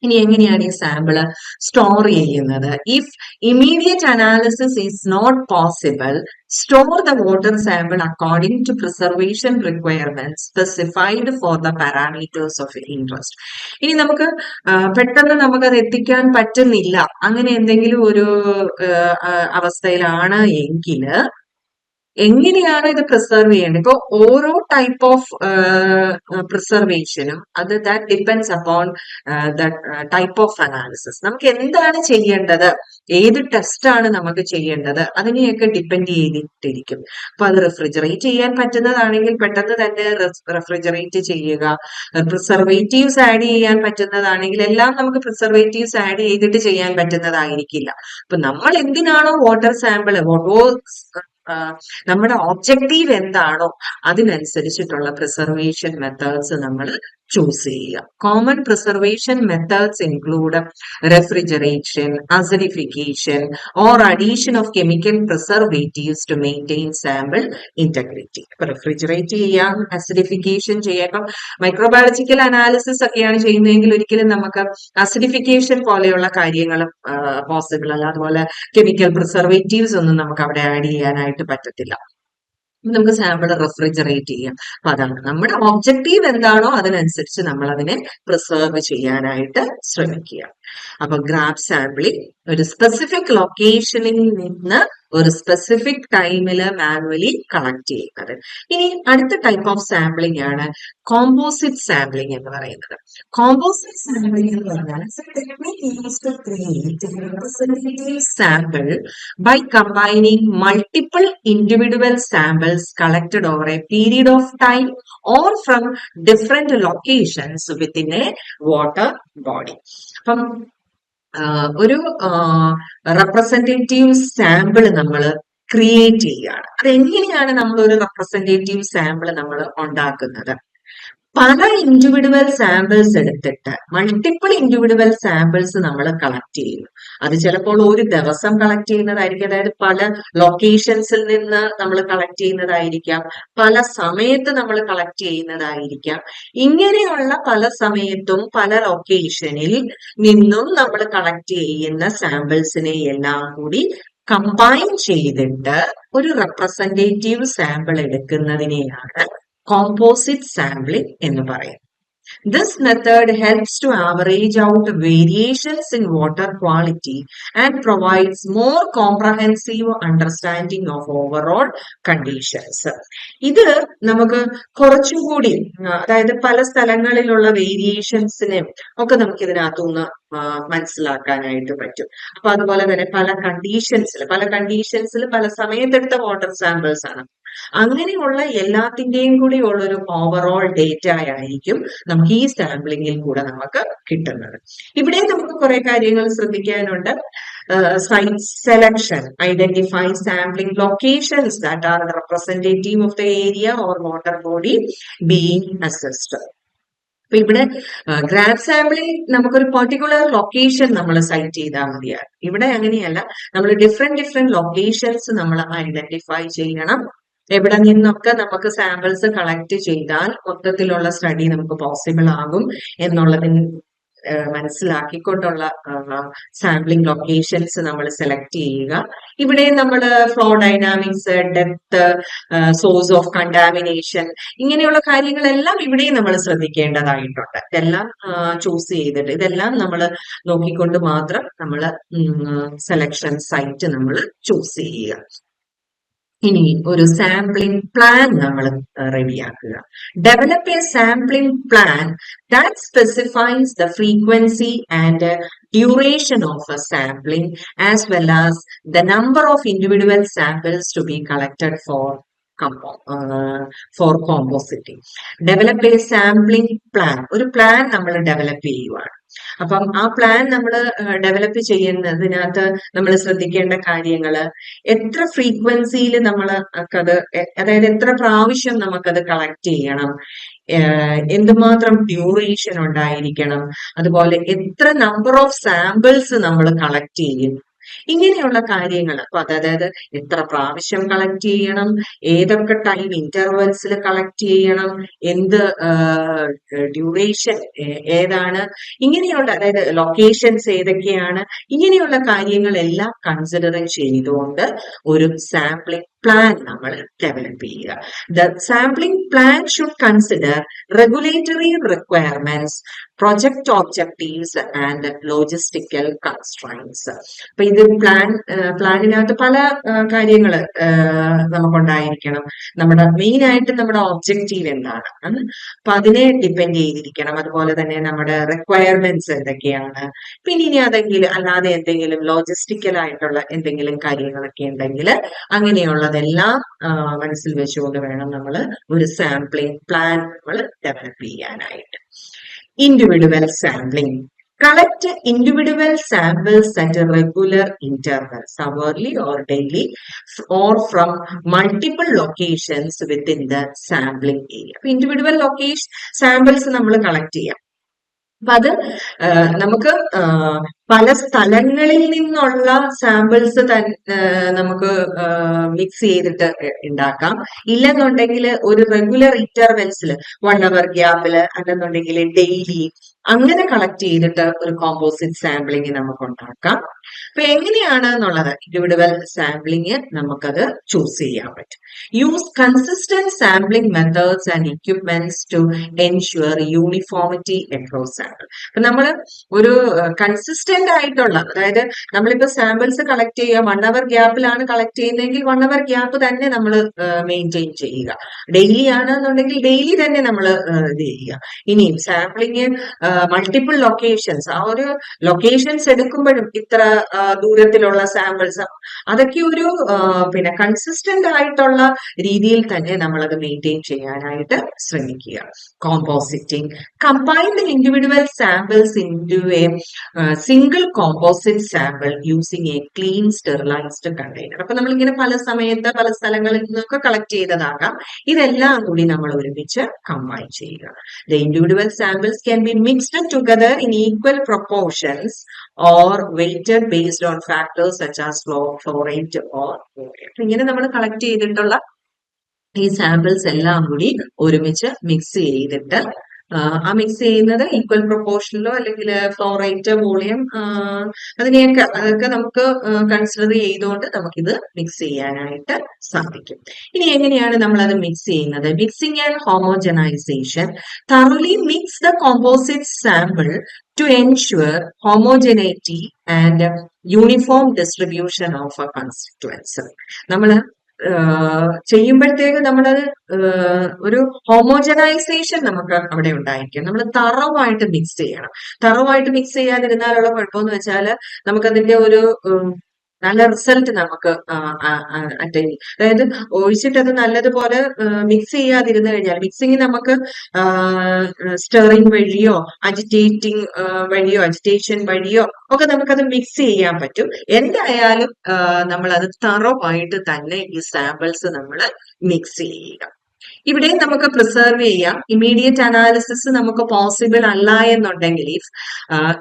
Speaker 1: ഇനി എങ്ങനെയാണ് ഈ സാമ്പിള് സ്റ്റോർ ചെയ്യുന്നത്? If immediate analysis is not possible, store the water sample according to preservation requirement specified for the parameters of interest. ഇനി നമുക്ക് പെട്ടെന്ന് നമുക്കത് എത്തിക്കാൻ പറ്റുന്നില്ല, അങ്ങനെ എന്തെങ്കിലും ഒരു അവസ്ഥയിലാണ് എങ്കിൽ എങ്ങനെയാണ് ഇത് പ്രിസർവ് ചെയ്യേണ്ടത്? ഇപ്പൊ ഓരോ ടൈപ്പ് ഓഫ് പ്രിസർവേഷനും അത് that depends upon the type of analysis. നമുക്ക് എന്താണ് ചെയ്യേണ്ടത്, ഏത് ടെസ്റ്റ് ആണ് നമുക്ക് ചെയ്യേണ്ടത്, അതിനെയൊക്കെ ഡിപ്പെൻഡ് ചെയ്തിട്ടിരിക്കും. അപ്പൊ അത് റെഫ്രിജറേറ്റ് ചെയ്യാൻ പറ്റുന്നതാണെങ്കിൽ പെട്ടെന്ന് തന്നെ റെഫ്രിജറേറ്റ് ചെയ്യുക. പ്രിസർവേറ്റീവ്സ് ആഡ് ചെയ്യാൻ പറ്റുന്നതാണെങ്കിൽ എല്ലാം നമുക്ക് പ്രിസർവേറ്റീവ്സ് ആഡ് ചെയ്തിട്ട് ചെയ്യാൻ പറ്റുന്നതായിരിക്കില്ല. അപ്പൊ നമ്മൾ എന്തിനാണോ വാട്ടർ സാമ്പിൾ നമ്മുടെ ഒബ്ജക്റ്റീവ് എന്താണോ അതിനനുസരിച്ചിട്ടുള്ള പ്രിസർവേഷൻ മെത്തേഡ്സ് നമ്മൾ ചൂസ് ചെയ്യുക. Common preservation methods include refrigeration, acidification or addition of chemical preservatives to maintain sample integrity. ഇപ്പൊ റെഫ്രിജറേറ്റ് ചെയ്യാം, അസിഡിഫിക്കേഷൻ ചെയ്യാം. ഇപ്പം മൈക്രോബയോളജിക്കൽ അനാലിസിസ് ഒക്കെയാണ് ചെയ്യുന്നതെങ്കിൽ ഒരിക്കലും നമുക്ക് അസിഡിഫിക്കേഷൻ പോലെയുള്ള കാര്യങ്ങൾ പോസിബിൾ അല്ല. അതുപോലെ കെമിക്കൽ പ്രിസർവേറ്റീവ്സ് ഒന്നും നമുക്ക് അവിടെ ആഡ് ചെയ്യാനായിട്ട് പറ്റത്തില്ല. നമുക്ക് സാമ്പിൾ റെഫ്രിജറേറ്റ് ചെയ്യാം. അപ്പൊ അതാണ് നമ്മുടെ ഒബ്ജക്റ്റീവ് എന്താണോ അതിനനുസരിച്ച് നമ്മൾ അതിനെ പ്രിസർവ് ചെയ്യാനായിട്ട് ശ്രമിക്കുക. അപ്പൊ ഗ്രാബ് സാമ്പിളിംഗ് ഒരു സ്പെസിഫിക് ലൊക്കേഷനിൽ നിന്ന് ഒരു സ്പെസിഫിക് ടൈമില് മാനുവലി കളക്ട് ചെയ്യുന്നത്. ഇനി അടുത്ത ടൈപ്പ് ഓഫ് സാമ്പിളിംഗ് ആണ് കോമ്പോസിറ്റ് സാമ്പിളിംഗ് എന്ന് പറയുന്നത്. കോമ്പോസിറ്റ് സാമ്പിളിംഗ് എന്ന് പറഞ്ഞാൽ sample by combining multiple individual samples collected over a period of time or from different locations within a water body. അപ്പം ഒരു റെപ്രസെന്റേറ്റീവ് സാമ്പിൾ നമ്മൾ ക്രിയേറ്റ് ചെയ്യുകയാണ്. അതെങ്ങനെയാണ് നമ്മൾ ഒരു റെപ്രസെന്റേറ്റീവ് സാമ്പിൾ നമ്മൾ ഉണ്ടാക്കുന്നത്? പല ഇൻഡിവിഡ്വൽ സാമ്പിൾസ് എടുത്തിട്ട് മൾട്ടിപ്പിൾ ഇൻഡിവിഡ്വൽ സാമ്പിൾസ് നമ്മൾ കളക്ട് ചെയ്യുന്നു. അത് ചിലപ്പോൾ ഒരു ദിവസം കളക്ട് ചെയ്യുന്നതായിരിക്കും, അതായത് പല ലൊക്കേഷൻസിൽ നിന്ന് നമ്മൾ കളക്ട് ചെയ്യുന്നതായിരിക്കാം, പല സമയത്ത് നമ്മൾ കളക്ട് ചെയ്യുന്നതായിരിക്കാം. ഇങ്ങനെയുള്ള പല സമയത്തും പല ലൊക്കേഷനിൽ നിന്നും നമ്മൾ കളക്ട് ചെയ്യുന്ന സാമ്പിൾസിനെ എല്ലാം കൂടി കമ്പൈൻ ചെയ്തിട്ട് ഒരു റെപ്രസെന്റേറ്റീവ് സാമ്പിൾ എടുക്കുന്നതിനെയാണ് composite sampling എന്ന് പറയും. This method helps to average out variations in water quality and provides more comprehensive understanding of overall conditions. ഇത് നമുക്ക് കുറച്ചുകൂടി, അതായത് പല സ്ഥലങ്ങളിലുള്ള വേരിയേഷൻസിനെ ഒക്കെ നമുക്ക് ഇതിനകത്തുനിന്ന് മനസ്സിലാക്കാനായിട്ട് പറ്റും. അപ്പൊ അതുപോലെ തന്നെ പല കണ്ടീഷൻസിൽ പല സമയത്തെടുത്ത വാട്ടർ സാമ്പിൾസ് ആണ്. അങ്ങനെയുള്ള എല്ലാത്തിന്റെയും കൂടി ഉള്ളൊരു ഓവറോൾ ഡേറ്റ ആയിരിക്കും നമുക്ക് ഈ സാമ്പിളിങ്ങിൽ കൂടെ നമുക്ക് കിട്ടുന്നത്. ഇവിടെ നമുക്ക് കുറെ കാര്യങ്ങൾ ശ്രദ്ധിക്കാനുണ്ട്. Site selection, identify sampling locations that are representative of the area or water body being assessed. അപ്പൊ ഇവിടെ ഗ്രാബ് സാമ്പിളിൽ നമുക്കൊരു പെർട്ടിക്കുലർ ലൊക്കേഷൻ നമ്മൾ സൈറ്റ് ചെയ്താൽ മതിയാണ്. ഇവിടെ അങ്ങനെയല്ല, നമ്മൾ ഡിഫറെന്റ് ലൊക്കേഷൻസ് നമ്മൾ ഐഡന്റിഫൈ ചെയ്യണം. എവിടെ നിന്നൊക്കെ നമുക്ക് സാമ്പിൾസ് കളക്ട് ചെയ്താൽ മൊത്തത്തിലുള്ള സ്റ്റഡി നമുക്ക് പോസിബിൾ ആകും എന്നുള്ളതിന് മനസ്സിലാക്കിക്കൊണ്ടുള്ള സാമ്പിളിംഗ് ലൊക്കേഷൻസ് നമ്മൾ സെലക്ട് ചെയ്യുക. ഇവിടെ നമ്മൾ flow dynamics, depth, source of contamination, ഇങ്ങനെയുള്ള കാര്യങ്ങളെല്ലാം ഇവിടെയും നമ്മൾ ശ്രദ്ധിക്കേണ്ടതായിട്ടുണ്ട്. ഇതെല്ലാം ചൂസ് ചെയ്തിട്ട് ഇതെല്ലാം നമ്മൾ നോക്കിക്കൊണ്ട് മാത്രം നമ്മൾ സെലക്ഷൻ സൈറ്റ് നമ്മൾ ചൂസ് ചെയ്യുക. ഇനി ഒരു സാമ്പിളിംഗ് പ്ലാൻ നമ്മൾ റെഡിയാക്കുക. Develop a sampling plan that specifies the frequency and duration of a sampling as well as the number of individual samples to be collected for compositing. Develop a sampling plan, ഒരു plan നമ്മൾ develop ചെയ്യുവാണ്. അപ്പം ആ plan നമ്മൾ develop ചെയ്യുന്നതിനകത്ത് നമ്മൾ ശ്രദ്ധിക്കേണ്ട കാര്യങ്ങള്, എത്ര ഫ്രീക്വൻസിയിൽ നമ്മൾ അത്, അതായത് എത്ര പ്രാവശ്യം നമുക്കത് കളക്ട് ചെയ്യണം, എന്തുമാത്രം ഡ്യൂറേഷൻ ഉണ്ടായിരിക്കണം, അതുപോലെ എത്ര നമ്പർ ഓഫ് സാമ്പിൾസ് നമ്മൾ കളക്ട് ചെയ്യും, ഇങ്ങനെയുള്ള കാര്യങ്ങൾ. അപ്പൊ അതായത് എത്ര പ്രാവശ്യം കളക്ട് ചെയ്യണം, ഏതൊക്കെ ടൈം ഇന്റർവെൽസിൽ കളക്ട് ചെയ്യണം, എന്ത് ഡ്യൂറേഷൻ ഏതാണ്, ഇങ്ങനെയുള്ള അതായത് ലൊക്കേഷൻസ് ഏതൊക്കെയാണ്, ഇങ്ങനെയുള്ള കാര്യങ്ങളെല്ലാം കൺസിഡർ ചെയ്തുകൊണ്ട് ഒരു സാമ്പിളിംഗ് പ്ലാൻ നമ്മൾ ഡെവലപ്പ് ചെയ്യുക. The sampling plan should consider regulatory requirements, project objectives and logistical constraints. അപ്പൊ ഇത് പ്ലാനിനകത്ത് പല കാര്യങ്ങൾ നമുക്കുണ്ടായിരിക്കണം. നമ്മുടെ മെയിൻ ആയിട്ട് നമ്മുടെ ഒബ്ജക്റ്റീവ് എന്താണ്, അപ്പൊ അതിനെ ഡിപ്പെൻഡ് ചെയ്തിരിക്കണം. അതുപോലെ തന്നെ നമ്മുടെ റിക്വയർമെന്റ്സ് എന്തൊക്കെയാണ്, പിന്നെ ഇനി അതെങ്കിലും അല്ലാതെ എന്തെങ്കിലും ലോജിസ്റ്റിക്കൽ ആയിട്ടുള്ള എന്തെങ്കിലും കാര്യങ്ങളൊക്കെ ഉണ്ടെങ്കിൽ അങ്ങനെയുള്ളതെല്ലാം മനസ്സിൽ വെച്ചുകൊണ്ട് വേണം നമ്മൾ ഒരു സാമ്പിളിംഗ് പ്ലാൻ നമ്മൾ ഡെവലപ്പ് ചെയ്യാനായിട്ട്. Individual sampling. Collect individual samples at regular intervals, hourly or daily, or from multiple locations within the sampling area. Individual location samples നമ്മൾ കളക്ട് ചെയ്യാം. അപ്പൊ അത് നമുക്ക് പല സ്ഥലങ്ങളിൽ നിന്നുള്ള സാമ്പിൾസ് നമുക്ക് മിക്സ് ചെയ്തിട്ട് ഉണ്ടാക്കാം. ഇല്ലെന്നുണ്ടെങ്കിൽ ഒരു റെഗുലർ ഇന്റർവെൽസിൽ 1 hour ഗ്യാപ്പില്, അല്ലെന്നുണ്ടെങ്കിൽ ഡെയിലി അങ്ങനെ കളക്ട് ചെയ്തിട്ട് ഒരു കോമ്പോസിറ്റ് സാമ്പിളിങ് നമുക്ക് ഉണ്ടാക്കാം. അപ്പൊ എങ്ങനെയാണ് എന്നുള്ളത് ഇൻഡിവിഡ്വൽ സാമ്പിളിങ് നമുക്കത് ചൂസ് ചെയ്യാൻ പറ്റും. Use consistent sampling methods and equipments to ensure uniformity across sample. അപ്പൊ നമ്മൾ ഒരു കൺസിസ്റ്റന്റ് ആയിട്ടുള്ള, അതായത് നമ്മളിപ്പോ സാമ്പിൾസ് കളക്ട് ചെയ്യുക 1 hour ഗ്യാപ്പിലാണ് കളക്ട് ചെയ്യുന്നതെങ്കിൽ 1 hour ഗ്യാപ്പ് തന്നെ നമ്മൾ മെയിൻറ്റെയിൻ ചെയ്യുക. ഡെയിലി ആണെന്നുണ്ടെങ്കിൽ ഡെയിലി തന്നെ നമ്മൾ ഇത് ചെയ്യുക. ഇനിയും സാമ്പിളിങ് മൾട്ടിപ്പിൾ ലൊക്കേഷൻസ്, ആ ഒരു ലൊക്കേഷൻസ് എടുക്കുമ്പോഴും ഇത്ര ദൂരത്തിലുള്ള സാമ്പിൾസ്, അതൊക്കെ ഒരു പിന്നെ കൺസിസ്റ്റന്റ് ആയിട്ടുള്ള രീതിയിൽ തന്നെ നമ്മൾ അത് മെയിൻറ്റെയിൻ ചെയ്യാനായിട്ട് ശ്രമിക്കുക. Compositing. Combine the individual samples into A single composite sample using A clean sterilised container. അപ്പൊ നമ്മളിങ്ങനെ പല സമയത്ത് പല സ്ഥലങ്ങളിൽ നിന്നൊക്കെ കളക്ട് ചെയ്തതാകാം. ഇതെല്ലാം കൂടി നമ്മൾ ഒരുമിച്ച് കമ്പൈൻ ചെയ്യുക. The individual samples can be mixed together in equal proportions or weighted based on factors such as flow rate or volume. ഇങ്ങനെ നമ്മൾ കളക്ട് ചെയ്തിട്ടുള്ള ഈ സാമ്പിൾസ് എല്ലാം കൂടി ഒരുമിച്ച് മിക്സ് ചെയ്തിട്ട് ആ മിക്സ് ചെയ്യുന്നത് ഈക്വൽ പ്രൊപ്പോർഷനിലോ അല്ലെങ്കിൽ ഫ്ലോ റേറ്റ്, വോളിയം, അതൊക്കെ നമുക്ക് കൺസിഡർ ചെയ്തുകൊണ്ട് നമുക്കിത് മിക്സ് ചെയ്യാനായിട്ട് സാധിക്കും. ഇനി എങ്ങനെയാണ് നമ്മൾ അത് മിക്സ് ചെയ്യുന്നത്? Mixing and homogenisation. thoroughly mix the composite sample to ensure homogeneity and uniform distribution of a constituents. നമ്മൾ ചെയ്യുമ്പോഴത്തേക്ക് നമ്മളത് ഒരു ഹോമോജനൈസേഷൻ നമുക്ക് അവിടെ ഉണ്ടായിരിക്കും. നമ്മൾ തറവായിട്ട് മിക്സ് ചെയ്യണം. തറവായിട്ട് മിക്സ് ചെയ്യാതിരുന്നാലുള്ള കുഴപ്പമെന്ന് വെച്ചാൽ നമുക്കതിന്റെ ഒരു നല്ല റിസൾട്ട് നമുക്ക് അറ്റൈൻ, അതായത് ഒഴിച്ചിട്ടത് നല്ലതുപോലെ മിക്സ് ചെയ്യാതിരുന്നു കഴിഞ്ഞാൽ, മിക്സിങ് നമുക്ക് സ്റ്ററിങ് വഴിയോ അജിറ്റേഷൻ വഴിയോ ഒക്കെ നമുക്കത് മിക്സ് ചെയ്യാൻ പറ്റും. എന്തായാലും നമ്മളത് തറവായിട്ട് തന്നെ ഈ സാമ്പിൾസ് നമ്മൾ മിക്സ് ചെയ്യുക. ഇവിടെ നമുക്ക് പ്രിസർവ് ചെയ്യാം. ഇമ്മീഡിയറ്റ് അനാലിസിസ് നമുക്ക് പോസിബിൾ അല്ല എന്നുണ്ടെങ്കിൽ, if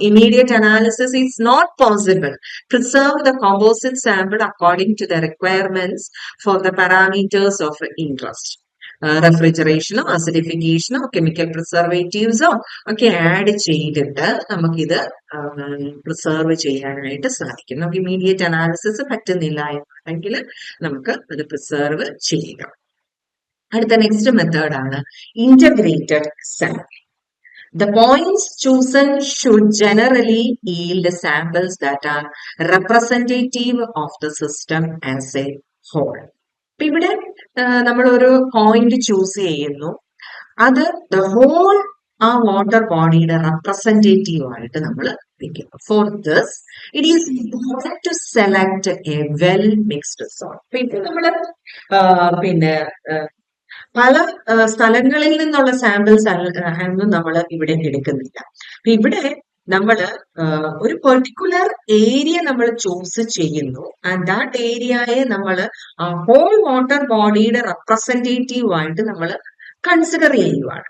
Speaker 1: immediate analysis is not possible, preserve the composite sample according to the requirements for the parameters of interest. റെഫ്രിജറേഷനോ അസിഡിഫിക്കേഷനോ കെമിക്കൽ പ്രിസർവേറ്റീവ്സോ ഒക്കെ ആഡ് ചെയ്തിട്ട് നമുക്കിത് പ്രിസർവ് ചെയ്യാനായിട്ട് സാധിക്കും. നമുക്ക് ഇമ്മീഡിയറ്റ് അനാലിസിസ് പറ്റുന്നില്ല എന്നുണ്ടെങ്കിൽ നമുക്ക് അത് പ്രിസർവ് ചെയ്യുക. അടുത്ത നെക്സ്റ്റ് മെത്തേഡാണ് integrated sampling. The points chosen should generally yield samples that are representative of the system as a whole. ഇവിടെ നമ്മൾ ഒരു പോയിന്റ് ചൂസ് ചെയ്യുന്നു, അത് ദ ഹോൾ ആ വാട്ടർ ബോഡിയുടെ റെപ്രസെന്റേറ്റീവ് ആയിട്ട് നമ്മൾ വെക്കുന്നു. For this it is important to select a well mixed salt. പിന്നെ നമ്മള് പിന്നെ പല സ്ഥലങ്ങളിൽ നിന്നുള്ള സാമ്പിൾസ് ഒന്നും നമ്മൾ ഇവിടെ എടുക്കുന്നില്ല. അപ്പൊ ഇവിടെ നമ്മൾ ഒരു പെർട്ടിക്കുലർ ഏരിയ നമ്മൾ ചൂസ് ചെയ്യുന്നു. ആൻഡ് ദാറ്റ് ഏരിയയെ നമ്മൾ ഹോൾ വാട്ടർ ബോഡിയുടെ റെപ്രസെന്റേറ്റീവ് ആയിട്ട് നമ്മൾ കൺസിഡർ ചെയ്യുവാണ്.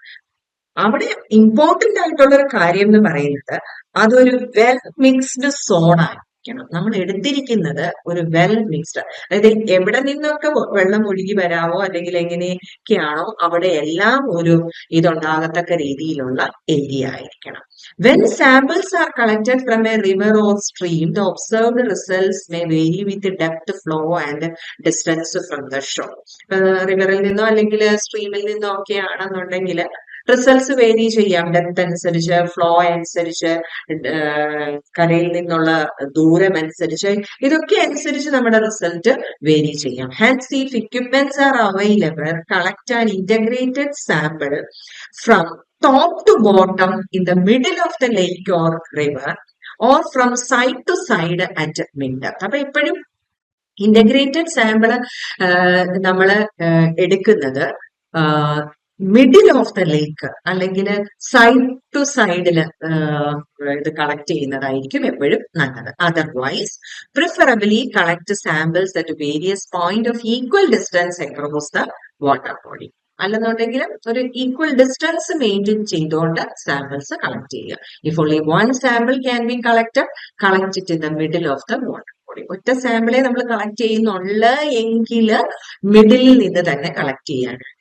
Speaker 1: അവിടെ ഇമ്പോർട്ടന്റ് ആയിട്ടുള്ള ഒരു കാര്യം എന്ന് പറയുന്നത് അതൊരു വെൽ മിക്സ്ഡ് സോൺ ആയിരിക്കണം. നമ്മൾ എടുത്തിരിക്കുന്നത് ഒരു വെൽ മിക്സ്ഡ്, അതായത് എവിടെ നിന്നൊക്കെ വെള്ളം ഒഴുകി വരാവോ അല്ലെങ്കിൽ എങ്ങനെയൊക്കെയാണോ അവിടെ എല്ലാം ഒരു ഇതുണ്ടാകത്തക്ക രീതിയിലുള്ള ഏരിയ ആയിരിക്കണം. When samples are collected from a river or stream, the observed results may vary with the depth, flow and distance from the shore. റിവറിൽ നിന്നോ അല്ലെങ്കിൽ സ്ട്രീമിൽ നിന്നോ ഒക്കെ ആണെന്നുണ്ടെങ്കിൽ റിസൾട്ട്സ് വേരി ചെയ്യാം. ഡെപ്ത് അനുസരിച്ച്, ഫ്ലോ അനുസരിച്ച്, കരയിൽ നിന്നുള്ള ദൂരം അനുസരിച്ച്, ഇതൊക്കെ അനുസരിച്ച് നമ്മുടെ റിസൾട്ട് വേരി ചെയ്യാം. Hence, if equipments are available, collect an integrated sample from top to bottom in the middle of the lake or river or from side to side at mid-depth. അപ്പൊ ഇപ്പോഴും ഇന്റഗ്രേറ്റഡ് സാമ്പിള് നമ്മൾ എടുക്കുന്നത് middle of the ലേക്ക് അല്ലെങ്കിൽ side to സൈഡില് ഇത് collect ചെയ്യുന്നതായിരിക്കും എപ്പോഴും നല്ലത്. Otherwise preferably collect samples at various point of equal distance across the water body. അല്ലെന്നുണ്ടെങ്കിൽ ഒരു ഈക്വൽ ഡിസ്റ്റൻസ് മെയിൻറ്റെയിൻ ചെയ്തുകൊണ്ട് സാമ്പിൾസ് കളക്ട് ചെയ്യുക. If only one sample can be collected, collect it in the middle of the water body. ഒറ്റ സാമ്പിളെ നമ്മൾ collect ചെയ്യുന്നുള്ള എങ്കിൽ മിഡിലിൽ നിന്ന് തന്നെ collect ചെയ്യാനായിട്ട്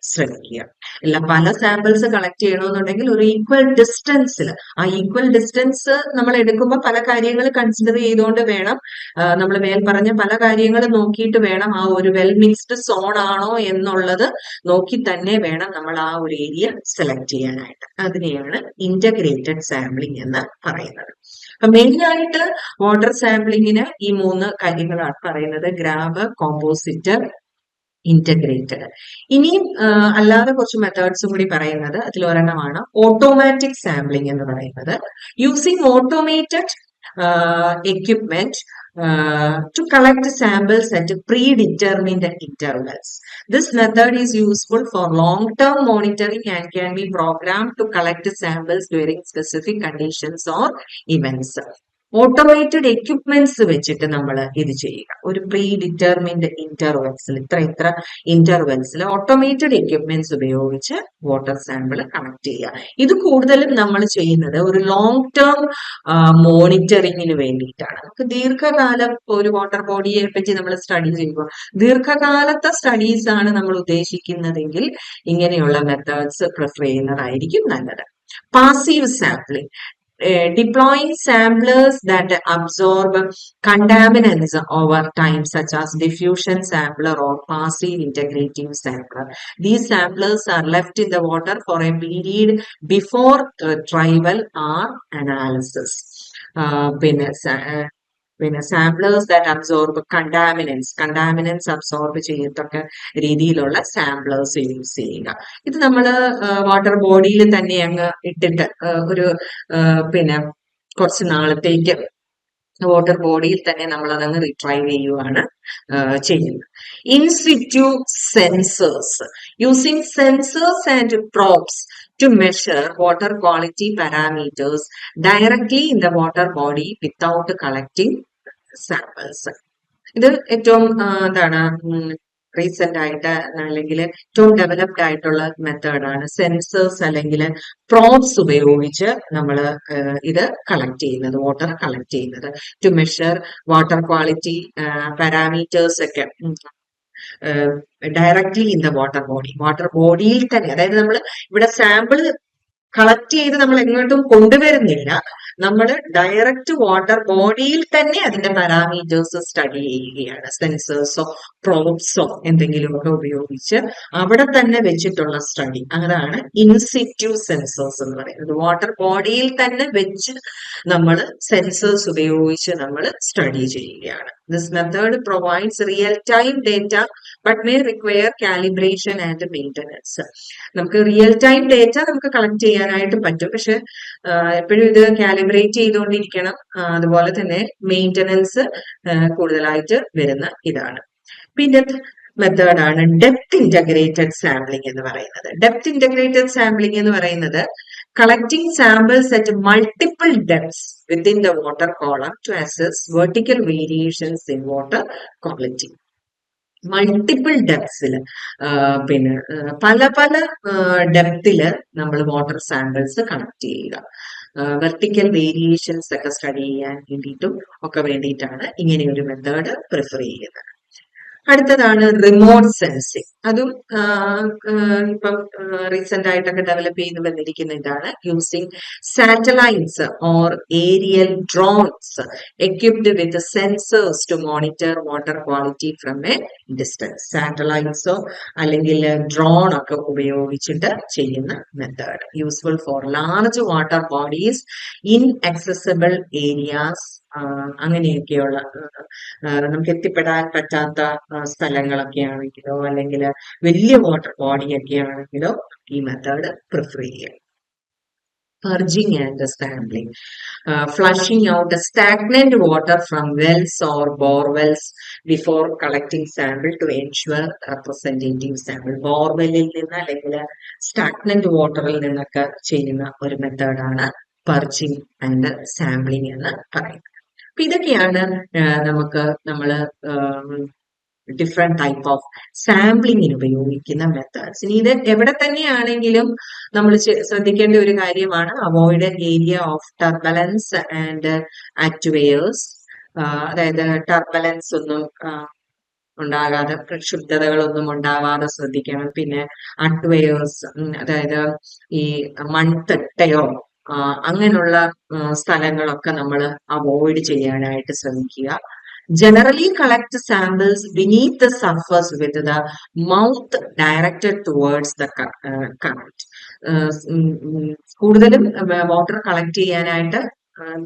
Speaker 1: ശ്രമിക്കുക. അല്ല പല സാമ്പിൾസ് കളക്ട് ചെയ്യണമെന്നുണ്ടെങ്കിൽ ഒരു ഈക്വൽ ഡിസ്റ്റൻസിൽ, ആ ഈക്വൽ ഡിസ്റ്റൻസ് നമ്മൾ എടുക്കുമ്പോൾ പല കാര്യങ്ങൾ കൺസിഡർ ചെയ്തുകൊണ്ട് വേണം, നമ്മൾ മേൽ പറഞ്ഞ പല കാര്യങ്ങൾ നോക്കിയിട്ട് വേണം, ആ ഒരു വെൽ മിക്സ്ഡ് സോൺ ആണോ എന്നുള്ളത് നോക്കി തന്നെ വേണം നമ്മൾ ആ ഒരു ഏരിയ സെലക്ട് ചെയ്യാനായിട്ട്. അതിനെയാണ് ഇന്റഗ്രേറ്റഡ് സാമ്പിളിംഗ് എന്ന് പറയുന്നത്. അപ്പൊ മെയിൻ ആയിട്ട് വാട്ടർ സാമ്പിളിങ്ങിന് ഈ 3 കാര്യങ്ങളാണ് പറയുന്നത്: ഗ്രാബ്, കോമ്പോസിറ്റ്, ഇന്റഗ്രേറ്റഡ്. ഇനിയും അല്ലാതെ കുറച്ച് മെത്തേഡ്സും കൂടി പറയുന്നത്, അതിലൊരെണ്ണമാണ് ഓട്ടോമാറ്റിക് സാമ്പിളിംഗ് എന്ന് പറയുന്നത്. Using automated equipment to collect samples at predetermined intervals. This method is useful for long-term monitoring and can be programmed to collect samples during specific conditions or events. Automated equipments വെച്ചിട്ട് നമ്മൾ ഇത് ചെയ്യുക. ഒരു pre determined ഇന്റർവെൽസിൽ, ഇത്ര ഇന്റർവെൽസിൽ automated equipments ഉപയോഗിച്ച് water sample collect ചെയ്യുക. ഇത് കൂടുതലും നമ്മൾ ചെയ്യുന്നത് ഒരു ലോങ് ടേം മോണിറ്ററിങ്ങിന് വേണ്ടിയിട്ടാണ്. നമുക്ക് ദീർഘകാലം ഒരു വാട്ടർ ബോഡിയെ പറ്റി നമ്മൾ സ്റ്റഡി ചെയ്യുമ്പോൾ ദീർഘകാലത്തെ സ്റ്റഡീസ് ആണ് നമ്മൾ ഉദ്ദേശിക്കുന്നതെങ്കിൽ ഇങ്ങനെയുള്ള മെത്തേഡ്സ് പ്രിഫർ ചെയ്യുന്നതായിരിക്കും നല്ലത്. Passive sampling, deploying samplers that absorb contaminants over time, such as diffusion sampler or passive integrative sampler. These samplers are left in the water for a period before retrieval or analysis. പിന്നെ samplers that absorb contaminants absorb ചെയ്യത്തക്ക രീതിയിലുള്ള samplers use ചെയ്യുക. ഇത് നമ്മൾ water ബോഡിയിൽ തന്നെ അങ്ങ് ഇട്ടിട്ട് ഒരു കുറച്ച് നാളത്തേക്ക് വാട്ടർ ബോഡിയിൽ തന്നെ നമ്മൾ അതങ്ങ് റിട്രൈവ് ചെയ്യുകയാണ് ചെയ്യുന്നത്. In situ sensors, using sensors and probes to measure water quality parameters directly in the water body without collecting samples. ഇത് ഏറ്റവും റീസെന്റ് ആയിട്ട് അല്ലെങ്കിൽ ഏറ്റവും ഡെവലപ്ഡ് ആയിട്ടുള്ള മെത്തേഡാണ്. സെൻസേഴ്സ് അല്ലെങ്കിൽ പ്രോബ്സ് ഉപയോഗിച്ച് നമ്മൾ ഇത് കളക്ട് ചെയ്യുന്നത്, വാട്ടർ കളക്ട് ചെയ്യുന്നത്. To measure water quality parameters ഒക്കെ ഡയറക്ട്ലി ഇൻ ദ വാട്ടർ ബോഡിയിൽ തന്നെ. അതായത് നമ്മൾ ഇവിടെ സാമ്പിൾ കളക്ട് ചെയ്ത് നമ്മൾ എങ്ങോട്ടും കൊണ്ടുവരുന്നില്ല, നമ്മൾ ഡയറക്റ്റ് വാട്ടർ ബോഡിയിൽ തന്നെ അതിന്റെ പാരാമീറ്റേഴ്സ് സ്റ്റഡി ചെയ്യുകയാണ്. സെൻസേഴ്സോ പ്രോബ്സോ എന്തെങ്കിലുമൊക്കെ ഉപയോഗിച്ച് അവിടെ തന്നെ വെച്ചിട്ടുള്ള സ്റ്റഡി, അതാണ് ഇൻസിറ്റു സെൻസേഴ്സ് എന്ന് പറയുന്നത്. വാട്ടർ ബോഡിയിൽ തന്നെ വെച്ച് നമ്മൾ സെൻസേഴ്സ് ഉപയോഗിച്ച് നമ്മൾ സ്റ്റഡി ചെയ്യുകയാണ്. This method provides real time data but may require calibration and maintenance. നമുക്ക് റിയൽ ടൈം ഡേറ്റ നമുക്ക് കളക്ട് ചെയ്യാനായിട്ട് പറ്റും, പക്ഷെ എപ്പോഴും ഇത് കാലിബ്രേറ്റ് ചെയ്തുകൊണ്ടിരിക്കണം. അതുപോലെ തന്നെ മെയിൻ്റനൻസ് കൂടുതലായിട്ട് വരുന്ന ഇതാണ്. പിന്നെ മെത്തേഡാണ് ഡെപ്ത് ഇന്റഗ്രേറ്റഡ് സാമ്പിളിംഗ് എന്ന് പറയുന്നത്. ഡെപ്ത് ഇന്റഗ്രേറ്റഡ് സാമ്പിളിംഗ് എന്ന് പറയുന്നത് collecting samples at multiple depths within the water column to assess vertical variations in water quality. Multiple ഡെപ്സിൽ, പിന്നെ പല പല ഡെപ്തില് നമ്മൾ വാട്ടർ സാമ്പിൾസ് കളക്ട് ചെയ്യുക. വെർട്ടിക്കൽ വേരിയേഷൻസ് ഒക്കെ സ്റ്റഡി ചെയ്യാൻ വേണ്ടിയിട്ടും ഒക്കെ വേണ്ടിയിട്ടാണ് ഇങ്ങനെ ഒരു മെത്തേഡ് പ്രിഫർ ചെയ്യുന്നത്. അടുത്തതാണ് റിമോട്ട് സെൻസിങ്. അതും ഇപ്പം റീസെന്റ് ആയിട്ടൊക്കെ ഡെവലപ്പ് ചെയ്ത് വന്നിരിക്കുന്ന ഇതാണ്. Using satellites or aerial drones equipped with sensors to monitor water quality from a distance. സാറ്റലൈറ്റ്സോ അല്ലെങ്കിൽ ഡ്രോൺ ഒക്കെ ഉപയോഗിച്ചിട്ട് ചെയ്യുന്ന method. Useful for large water bodies inaccessible areas. അങ്ങനെയൊക്കെയുള്ള നമുക്ക് എത്തിപ്പെടാൻ പറ്റാത്ത സ്ഥലങ്ങളൊക്കെ ആണെങ്കിലോ അല്ലെങ്കിൽ വലിയ വാട്ടർ ബോഡിയൊക്കെ ആണെങ്കിലോ ഈ മെത്തേഡ് പ്രിഫർ ചെയ്യാം. Purging and sampling, flushing out stagnant water from wells or borewells before collecting sample to ensure representative sample. ബോർവെല്ലിൽ നിന്ന് അല്ലെങ്കിൽ സ്റ്റാഗ്നന്റ് വാട്ടറിൽ നിന്നൊക്കെ ചെയ്യുന്ന ഒരു മെത്തേഡാണ് പർജിങ് ആൻഡ് സാമ്പിളിംഗ് എന്ന് പറയുന്നത്. അപ്പൊ ഇതൊക്കെയാണ് നമ്മൾ ഡിഫറെന്റ് ടൈപ്പ് ഓഫ് സാമ്പിളിങ്ങിന് ഉപയോഗിക്കുന്ന മെത്തേഡ്സ്. ഇനി ഇത് എവിടെ തന്നെയാണെങ്കിലും നമ്മൾ ശ്രദ്ധിക്കേണ്ട ഒരു കാര്യമാണ് അവോയ്ഡ് ഏരിയ ഓഫ് ടർബലൻസ് ആൻഡ് ആക്ടുവേഴ്സ്. അതായത് ടർബലൻസ് ഒന്നും ഉണ്ടാകാതെ, പ്രക്ഷുബ്ധതകളൊന്നും ഉണ്ടാവാതെ ശ്രദ്ധിക്കണം. പിന്നെ അക്വേഴ്സ്, അതായത് ഈ മൺതിട്ടയോ അങ്ങനെയുള്ള സ്ഥലങ്ങളൊക്കെ നമ്മൾ അവോയ്ഡ് ചെയ്യാനായിട്ട് ശ്രമിക്കുക. Generally collect samples beneath the surface with the mouth directed towards the current. കൂടുതലും വാട്ടർ കളക്ട് ചെയ്യാനായിട്ട്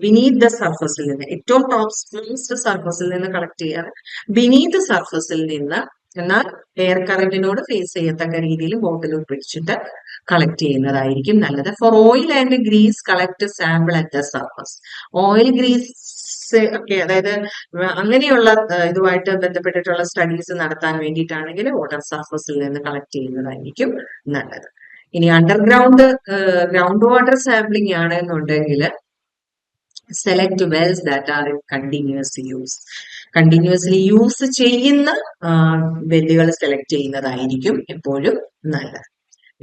Speaker 1: ബിനീത്ത് ദ സർഫസിൽ നിന്ന്, ഏറ്റവും ടോപ്പ് മോസ്റ്റ് സർഫസിൽ നിന്ന് കളക്ട് ചെയ്യാറ്, ബിനീത്ത് സർഫസിൽ നിന്ന്, എന്നാൽ എയർ കറന്റിനോട് ഫേസ് ചെയ്യത്തക്ക രീതിയിൽ ബോട്ടിൽ പിടിച്ചിട്ട് കളക്ട് ചെയ്യുന്നതായിരിക്കും നല്ലത്. For oil and grease collect sample at the surface. Oil, grease ഒക്കെ, അതായത് അങ്ങനെയുള്ള ഇതുമായിട്ട് ബന്ധപ്പെട്ടിട്ടുള്ള സ്റ്റഡീസ് നടത്താൻ വേണ്ടിയിട്ടാണെങ്കിൽ വാട്ടർ സർഫസിൽ നിന്ന് കളക്ട് ചെയ്യുന്നതായിരിക്കും നല്ലത്. ഇനി അണ്ടർഗ്രൗണ്ട് ഗ്രൗണ്ട് വാട്ടർ സാമ്പിളിംഗ് ആണെന്നുണ്ടെങ്കിൽ select Wells that are in continuous use. Continuously use ചെയ്യുന്ന വെല്ലുകൾ സെലക്ട് ചെയ്യുന്നതായിരിക്കും എപ്പോഴും നല്ലത്.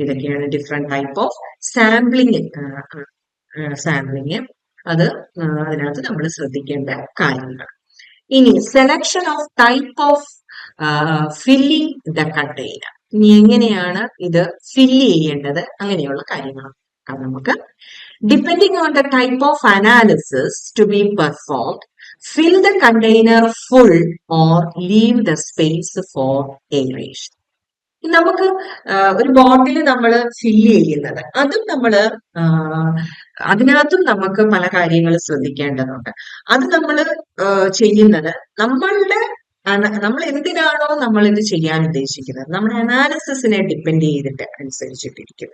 Speaker 1: ഇതൊക്കെയാണ് ഡിഫറെന്റ് ടൈപ്പ് ഓഫ് സാമ്പിളിംഗ്. അത് അതിനകത്ത് നമ്മൾ ശ്രദ്ധിക്കേണ്ട കാര്യങ്ങൾ. ഇനി selection of type of filling the container. ഇനി എങ്ങനെയാണ് ഇത് ഫില്ല് ചെയ്യേണ്ടത്, അങ്ങനെയുള്ള കാര്യങ്ങൾ നമുക്ക്. Depending on the type of analysis to be performed, fill the container full or leave the space for aeration. നമുക്ക് ഒരു ബോട്ടിൽ നമ്മൾ ഫില്ല് ചെയ്യുന്നത്, അതും അതിനകത്തും നമുക്ക് പല കാര്യങ്ങൾ ശ്രദ്ധിക്കേണ്ടതുണ്ട്. അത് നമ്മൾ ചെയ്യുന്നത് നമ്മൾ എന്തിനാണോ നമ്മൾ ഇത് ചെയ്യാൻ ഉദ്ദേശിക്കുന്നത്, നമ്മുടെ അനാലിസിസിനെ ഡിപ്പെൻഡ് ചെയ്തിട്ട് അനുസരിച്ചിട്ടിരിക്കും.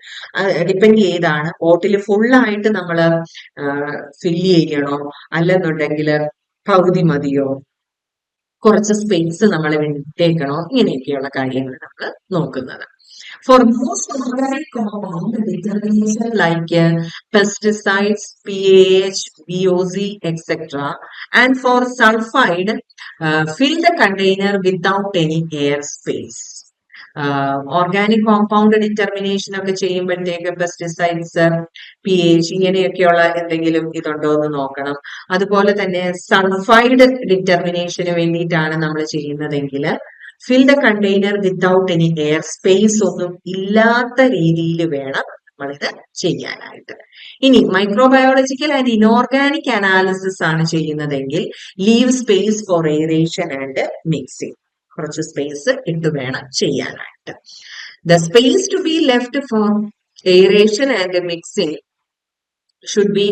Speaker 1: ഡിപ്പെൻഡ് ചെയ്താണ് ബോട്ടിൽ ഫുള്ളായിട്ട് നമ്മൾ ഫില്ല് ചെയ്യണോ, അല്ലെന്നുണ്ടെങ്കിൽ പകുതി മതിയോ, കുറച്ച് സ്പേസ് നമ്മൾ വിട്ടേക്കണോ, ഇങ്ങനെയൊക്കെയുള്ള കാര്യങ്ങൾ നമ്മൾ നോക്കുന്നത്. For most organic compound determination like pesticides, PAH, VOC, etc., and for sulfide, fill the container without any air space. Organic compound determination ഒക്കെ ചെയ്യുമ്പോഴത്തേക്ക് പെസ്റ്റിസൈഡ്സ്, PAH ഇങ്ങനെയൊക്കെയുള്ള എന്തെങ്കിലും ഇതുണ്ടോ എന്ന് നോക്കണം. അതുപോലെ തന്നെ സൾഫൈഡ് ഡിറ്റർമിനേഷന് വേണ്ടിയിട്ടാണ് നമ്മൾ ചെയ്യുന്നതെങ്കിൽ fill the container without any air space ഒന്നും ഇല്ലാത്ത രീതിയിൽ വേണം നമ്മളിത് ചെയ്യാനായിട്ട്. ഇനി മൈക്രോബയോളജിക്കൽ ആൻഡ് ഇനോർഗാനിക് അനാലിസിസ് ആണ് ചെയ്യുന്നതെങ്കിൽ leave space for aeration and mixing. കുറച്ച് സ്പേസ് ഇട്ട് വേണം ചെയ്യാനായിട്ട്. The space to be left for aeration and mixing should be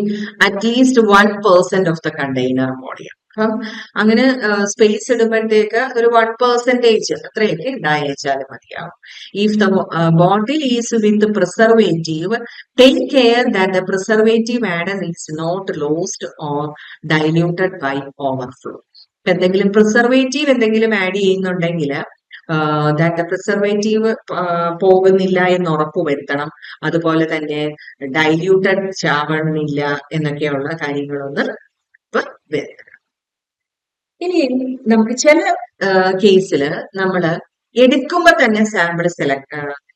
Speaker 1: at least 1% of the container volume. അപ്പം അങ്ങനെ സ്പേസ് ഇടുമ്പോഴത്തേക്ക് ഒരു 1% അത്രയൊക്കെ ഉണ്ടായേച്ചാലും മതിയാവും. If the bottle is with preservative, take care that the preservative added is not lost or diluted by overflow. എന്തെങ്കിലും preservative എന്തെങ്കിലും add ചെയ്യുന്നുണ്ടെങ്കിൽ ദാറ്റ് പ്രിസർവേറ്റീവ് പോകുന്നില്ല എന്ന് ഉറപ്പുവരുത്തണം. അതുപോലെ തന്നെ ഡൈല്യൂട്ടഡ് ചാവണില്ല എന്നൊക്കെയുള്ള കാര്യങ്ങളൊന്ന് വരുത്തണം. ഇനി നമുക്ക് ചില കേസിൽ നമ്മൾ എടുക്കുമ്പോൾ തന്നെ സാമ്പിൾ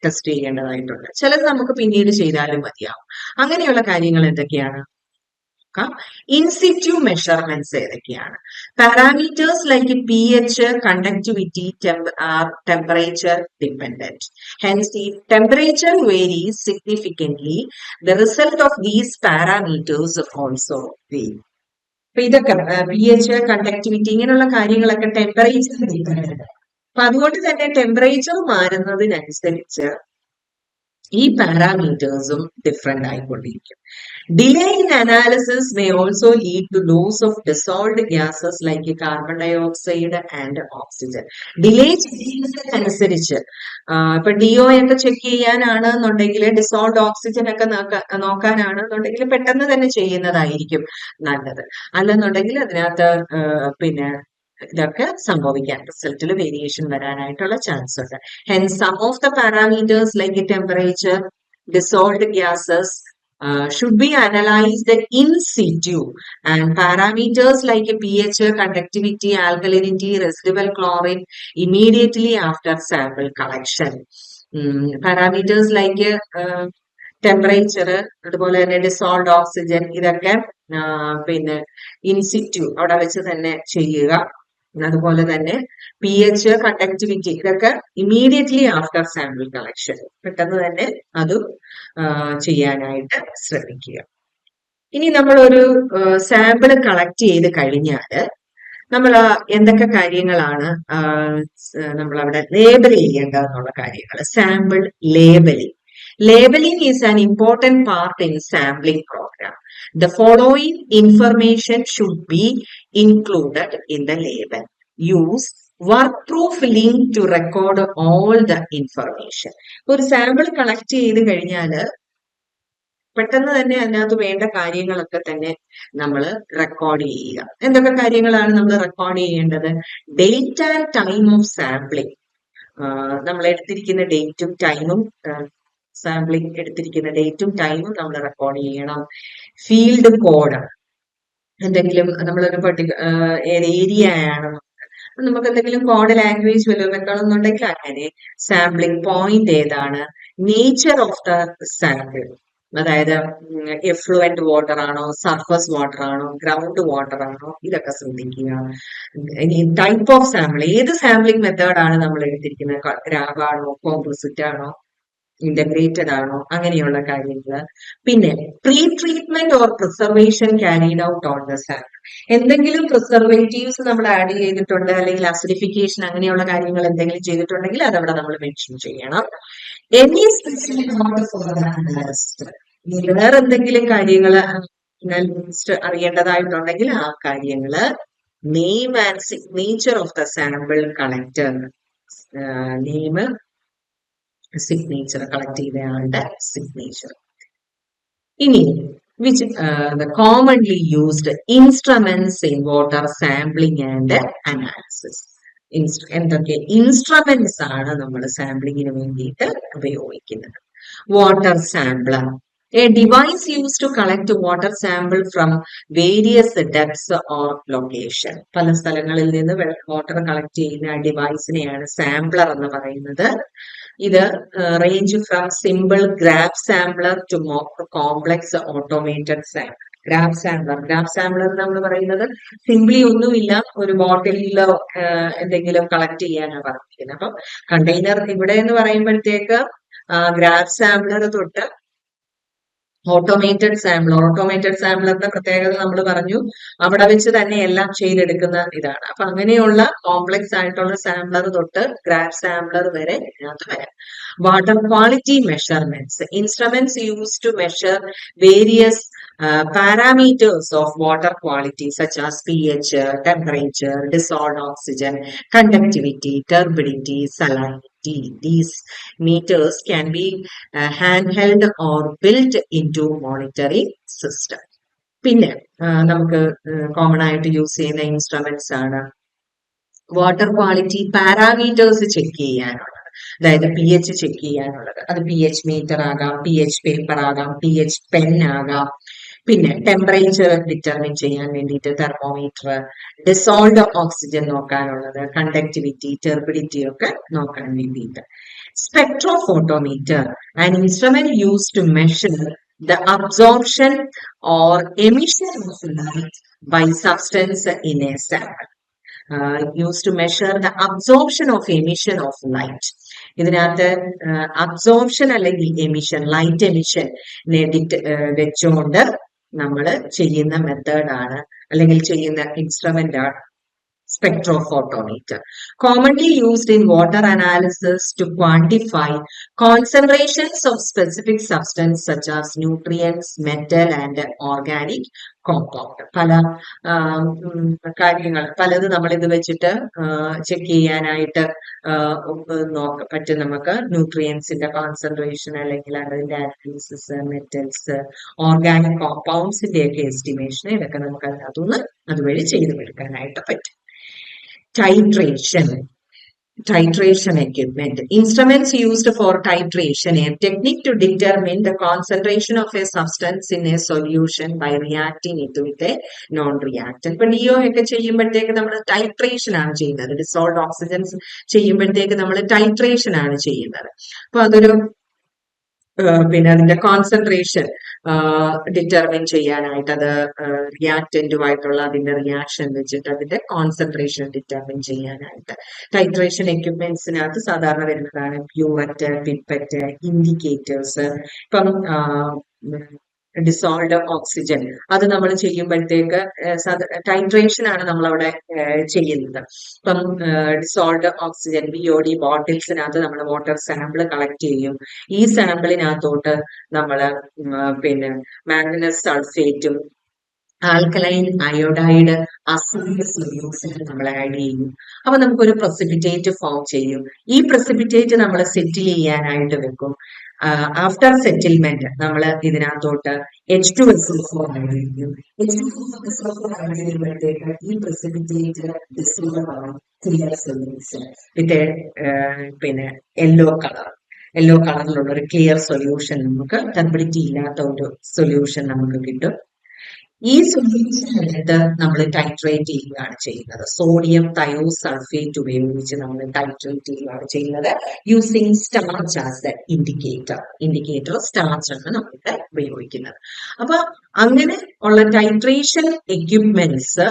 Speaker 1: ടെസ്റ്റ് ചെയ്യേണ്ടതായിട്ടുണ്ട്. ചിലത് നമുക്ക് പിന്നീട് ചെയ്താലും മതിയാവും. അങ്ങനെയുള്ള കാര്യങ്ങൾ എന്തൊക്കെയാണ്? ഇൻസിറ്റു മെഷർമെന്റ്സ് ഏതൊക്കെയാണ്? Parameters like pH, conductivity, temperature dependent. Hence, if temperature varies significantly, the result of these parameters also vary. അപ്പൊ ഇതൊക്കെ pH, കണ്ടക്ടിവിറ്റി ഇങ്ങനെയുള്ള കാര്യങ്ങളൊക്കെ ടെമ്പറേച്ചർ ഡിപെൻഡന്റ്. അപ്പൊ അതുകൊണ്ട് തന്നെ ടെമ്പറേച്ചർ മാറുന്നതിനനുസരിച്ച് ഈ പാരാമീറ്റേഴ്സും ഡിഫറെന്റ് ആയിക്കൊണ്ടിരിക്കും. Delay in analysis may also lead to loss of dissolved gases like carbon dioxide and oxygen. Delay ചെയ്യുന്നതിനനുസരിച്ച് ഇപ്പൊ DO ഒക്കെ ചെക്ക് ചെയ്യാനാണെന്നുണ്ടെങ്കിൽ, ഡിസോൾവ്ഡ് ഓക്സിജൻ ഒക്കെ നോക്കാനാണെന്നുണ്ടെങ്കിൽ പെട്ടെന്ന് തന്നെ ചെയ്യുന്നതായിരിക്കും നല്ലത്. അല്ലെന്നുണ്ടെങ്കിൽ അതിനകത്ത് പിന്നെ ഇതൊക്കെ സംഭവിക്കാൻ, റിസൾട്ടിൽ വേരിയേഷൻ വരാനായിട്ടുള്ള ചാൻസ് ഉണ്ട്. Hence some of the parameters like temperature, dissolved gases should be analyzed in situ, and parameters like pH, conductivity, alkalinity, residual chlorine immediately after sample collection. Parameters like temperature, അതുപോലെ തന്നെ dissolved oxygen, ഇതൊക്കെ പിന്നെ in situ അവിടെ വെച്ച് തന്നെ ചെയ്യുക. അതുപോലെ തന്നെ pH, കണ്ടക്ടിവിറ്റി, ഇതൊക്കെ ഇമ്മീഡിയറ്റ്ലി ആഫ്റ്റർ സാമ്പിൾ കളക്ഷൻ പെട്ടെന്ന് തന്നെ അതും ചെയ്യാനായിട്ട് ശ്രമിക്കുക. ഇനി നമ്മളൊരു സാമ്പിൾ കളക്ട് ചെയ്ത് കഴിഞ്ഞാൽ നമ്മൾ എന്തൊക്കെ കാര്യങ്ങളാണ് നമ്മൾ അവിടെ ലേബൽ ചെയ്യേണ്ടതെന്നുള്ള കാര്യങ്ങൾ. Sample labelling. Labeling is an important part in sampling program. The following information should be included in the label. Use work-proof link to record all the information. ഒരു സാമ്പിൾ കളക്ട് ചെയ്ത് കഴിഞ്ഞാൽ പെട്ടെന്ന് തന്നെ അതിനകത്ത് വേണ്ട കാര്യങ്ങളൊക്കെ തന്നെ നമ്മൾ റെക്കോർഡ് ചെയ്യുക. എന്തൊക്കെ കാര്യങ്ങളാണ് നമ്മൾ റെക്കോർഡ് ചെയ്യേണ്ടത്? Date and time of sampling. നമ്മൾ എടുത്തിരിക്കുന്ന ഡേറ്റും ടൈമും, സാമ്പിളിംഗ് എടുത്തിരിക്കുന്ന ഡേറ്റും ടൈമും നമ്മൾ റെക്കോർഡ് ചെയ്യണം. ഫീൽഡ് കോഡ്, എന്തെങ്കിലും നമ്മളൊരു ഏത് ഏരിയ ആണ് നമുക്ക് എന്തെങ്കിലും കോഡ് ലാംഗ്വേജ് വല്ലതും വെക്കണമെന്നുണ്ടെങ്കിൽ അങ്ങനെ. സാമ്പിളിംഗ് പോയിന്റ് ഏതാണ്? നേച്ചർ ഓഫ് ദ സാമ്പിൾ, അതായത് എഫ്ലുവന്റ് വാട്ടർ ആണോ, സർഫസ് വാട്ടർ ആണോ, ഗ്രൗണ്ട് വാട്ടർ ആണോ, ഇതൊക്കെ ശ്രദ്ധിക്കുക. ഇനി ടൈപ്പ് ഓഫ് സാമ്പിൾ, ഏത് സാമ്പിളിംഗ് മെത്തേഡാണ് നമ്മൾ എടുത്തിരിക്കുന്നത്? ഗ്രാബ് ആണോ, കോമ്പോസിറ്റ് ആണോ, ഇന്റഗ്രേറ്റഡ് ആണോ, അങ്ങനെയുള്ള കാര്യങ്ങൾ. പിന്നെ pre treatment or preservation carried out on the sample. എന്തെങ്കിലും പ്രിസർവേറ്റീവ്സ് നമ്മൾ ആഡ് ചെയ്തിട്ടുണ്ട്, അല്ലെങ്കിൽ അസിഡിഫിക്കേഷൻ അങ്ങനെയുള്ള കാര്യങ്ങൾ എന്തെങ്കിലും ചെയ്തിട്ടുണ്ടെങ്കിൽ അതവിടെ നമ്മൾ മെൻഷൻ ചെയ്യണം. എനി സ്പെസിഫിക് വേറെ എന്തെങ്കിലും കാര്യങ്ങൾ അറിയേണ്ടതായിട്ടുണ്ടെങ്കിൽ ആ കാര്യങ്ങള് name and signature of the sample collector, name, signature, collect ചെയ്തയാളുടെ സിഗ്നേച്ചർ. ഇനി which the commonly used instruments in water sampling and analysis. എന്തൊക്കെ ഇൻസ്ട്രുമെന്റ്സ് ആണ് നമ്മൾ സാമ്പിളിങ്ങിന് വേണ്ടിയിട്ട് ഉപയോഗിക്കുന്നത്? Water sampler, a device used to collect water sample from various depths or location. പല സ്ഥലങ്ങളിൽ നിന്ന് വാട്ടർ കളക്ട് ചെയ്യുന്ന ഡിവൈസിനെയാണ് സാമ്പിളർ എന്ന് പറയുന്നത്. ഇത് range from simple grab sampler to more complex automated sampler. Grab sampler നമ്മൾ പറയുന്നത് സിംപ്ലി ഒന്നുമില്ല, ഒരു ബോട്ടിലിലോ എന്തെങ്കിലും കളക്ട് ചെയ്യാനാണ് പറഞ്ഞിരിക്കുന്നത്. അപ്പം കണ്ടെയ്നർ ഇവിടെ എന്ന് പറയുമ്പോഴത്തേക്ക് ഗ്രാബ് സാമ്പിളർ തൊട്ട് ഓട്ടോമേറ്റഡ് സാമ്പിളറിന്റെ പ്രത്യേകത നമ്മൾ പറഞ്ഞു, അവിടെ വെച്ച് തന്നെ എല്ലാം ചെയ്തെടുക്കുന്ന ഇതാണ്. അപ്പൊ അങ്ങനെയുള്ള കോംപ്ലക്സ് ആയിട്ടുള്ള സാമ്പിളർ തൊട്ട് ഗ്രാബ് സാമ്പിളർ വരെ ഇതിനകത്ത് വരാം. Water quality measurements, instruments use to measure various parameters of water quality such as pH, temperature, dissolved oxygen, conductivity, turbidity, salinity. These meters can be handheld or built into monitoring system. പിന്നെ നമുക്ക് common ആയിട്ട് use ചെയ്യുന്ന instruments ആണ് water quality parameters check ചെയ്യാനുള്ളത്. അതായത് pH check ചെയ്യാനുള്ളത്. അത് pH meter ആകാം, pH പേപ്പർ ആകാം, pH പെൻ ആകാം, പിന്നെ ടെമ്പറേച്ചർ ഡിറ്റർമിൻ ചെയ്യാൻ വേണ്ടിയിട്ട് തെർമോമീറ്റർ, ഡിസോൾഡ് ഓക്സിജൻ നോക്കാനുള്ളത്, കണ്ടക്ടിവിറ്റി, ടെർബിഡിറ്റി ഒക്കെ നോക്കാൻ വേണ്ടിയിട്ട്. Spectrophotometer, an instrument use to measure the absorption or emission of light by substance in a sample. Used to measure the absorption of emission of light. ഇതിനകത്ത് absorption അല്ലെങ്കിൽ emission, light emission വെച്ചുകൊണ്ട് നമ്മൾ ചെയ്യുന്ന മെത്തേഡാണ് അല്ലെങ്കിൽ ചെയ്യുന്ന ഇൻസ്ട്രുമെന്റ് ആണ് spectrophotometer. Commonly used in water analysis to quantify concentrations of specific substance such as nutrients, metal and organic compound. പല കാര്യങ്ങൾ പലത് നമ്മൾ ഇത് വെച്ചിട്ട് ചെക്ക് ചെയ്യാനായിട്ട് പറ്റും. നമുക്ക് ന്യൂട്രിയൻസിന്റെ കോൺസെൻട്രേഷൻ അല്ലെങ്കിൽ അതിന്റെ അനാലിസിസ്, മെറ്റൽസ്, ഓർഗാനിക് കോമ്പൗണ്ട്സിന്റെ ഒക്കെ എസ്റ്റിമേഷൻ, ഇതൊക്കെ നമുക്ക് അതിനകത്തുനിന്ന് അതുവഴി ചെയ്തെടുക്കാനായിട്ട് പറ്റും. Titration equipment. Instruments used for titration, a technique to determine the concentration of a substance in a solution by reacting it with a non-reactant. ഇപ്പൊ DO ഒക്കെ ചെയ്യുമ്പോഴത്തേക്ക് നമ്മൾ ടൈട്രേഷൻ ആണ് ചെയ്യുന്നത്. ഡിസോൾഡ് ഓക്സിജൻസ് ചെയ്യുമ്പോഴത്തേക്ക് നമ്മൾ ടൈട്രേഷൻ ആണ് ചെയ്യുന്നത്. അപ്പൊ അതൊരു പിന്നെ അതിന്റെ കോൺസെൻട്രേഷൻ ഡിറ്റർമിൻ ചെയ്യാനായിട്ട്, അത് റിയാക്റ്റന്റുമായിട്ടുള്ള അതിന്റെ റിയാക്ഷൻ വെച്ചിട്ട് അതിന്റെ കോൺസെൻട്രേഷൻ ഡിറ്റർമിൻ ചെയ്യാനായിട്ട് ടൈട്രേഷൻ എക്യുപ്മെന്റ്സിനകത്ത് സാധാരണ വരുന്നതാണ് പ്യൂററ്റ്, പിപ്പറ്റ്, ഇൻഡിക്കേറ്റേഴ്സ്. ഇപ്പം ഡിസോൾഡ് ഓക്സിജൻ അത് നമ്മൾ ചെയ്യുമ്പോഴത്തേക്ക് ടൈട്രേഷൻ ആണ് നമ്മൾ അവിടെ ചെയ്യുന്നത്. ഇപ്പം ഡിസോൾഡ് ഓക്സിജൻ BOD ബോട്ടിൽസിനകത്ത് നമ്മൾ വാട്ടർ സാമ്പിൾ കളക്ട് ചെയ്യും. ഈ സാമ്പിളിനകത്തോട്ട് നമ്മൾ പിന്നെ മാംഗനസ് സൾഫേറ്റും ആൽക്കലൈൻ അയോഡൈഡ് അസിഡ് സൊല്യൂഷൻ നമ്മൾ ആഡ് ചെയ്യും. അപ്പൊ നമുക്കൊരു പ്രസിപ്പിറ്റേറ്റ് ഫോം ചെയ്യും. ഈ പ്രസിപ്പിറ്റേറ്റ് നമ്മൾ സെറ്റിൽ ചെയ്യാനായിട്ട് വെക്കും. ആഫ്റ്റർ സെറ്റിൽമെന്റ് നമ്മൾ ഇതിനകത്തോട്ട് H2SO4 ആഡ് ചെയ്യും. H2SO4 ആഡ് ചെയ്യുമ്പോഴത്തേക്ക് ഈ പ്രസിപ്പിറ്റേറ്റ് ക്ലിയർ സൊല്യൂഷൻ വിത്ത് പിന്നെ യെല്ലോ കളറിലുള്ള ഒരു ക്ലിയർ സൊല്യൂഷൻ, നമുക്ക് ടർബിഡിറ്റി ഇല്ലാത്ത ഒരു സൊല്യൂഷൻ നമുക്ക് കിട്ടും. ഈ സൊല്യൂഷൻ എടുത്ത് നമ്മൾ ടൈട്രേറ്റ് ചെയ്യുകയാണ് ചെയ്യുന്നത്. സോഡിയം തയോസൾഫേറ്റ് ഉപയോഗിച്ച് നമ്മൾ ടൈട്രേറ്റ് ചെയ്യുകയാണ് ചെയ്യുന്നത്. Using starch as indicator starch ആണ് നമ്മൾക്ക് ഉപയോഗിക്കുന്നത്. അപ്പൊ അങ്ങനെ ഉള്ള ടൈട്രേഷൻ എക്യുപ്മെന്റ്സ്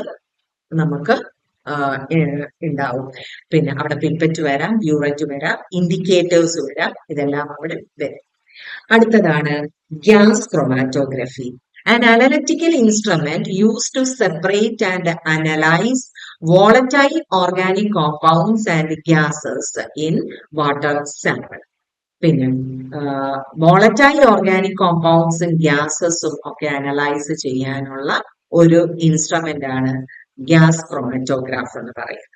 Speaker 1: നമുക്ക് ഉണ്ടാവും. പിന്നെ അവിടെ പിപ്പറ്റ് വരാം, ബ്യൂററ്റ് വരാം, ഇൻഡിക്കേറ്റേഴ്സ് വരാം, ഇതെല്ലാം അവിടെ വരും. അടുത്തതാണ് gas chromatography. An analytical instrument used to separate and analyze volatile organic compounds and gases in water sample. പിന്നെ volatile organic compounds and gases ഒക്കെ അനലൈസ് ചെയ്യാനുള്ള ഒരു ഇൻസ്ട്രുമെന്റ് ആണ് ഗ്യാസ് ക്രോമാറ്റോഗ്രാഫ് എന്ന് പറയുന്നത്.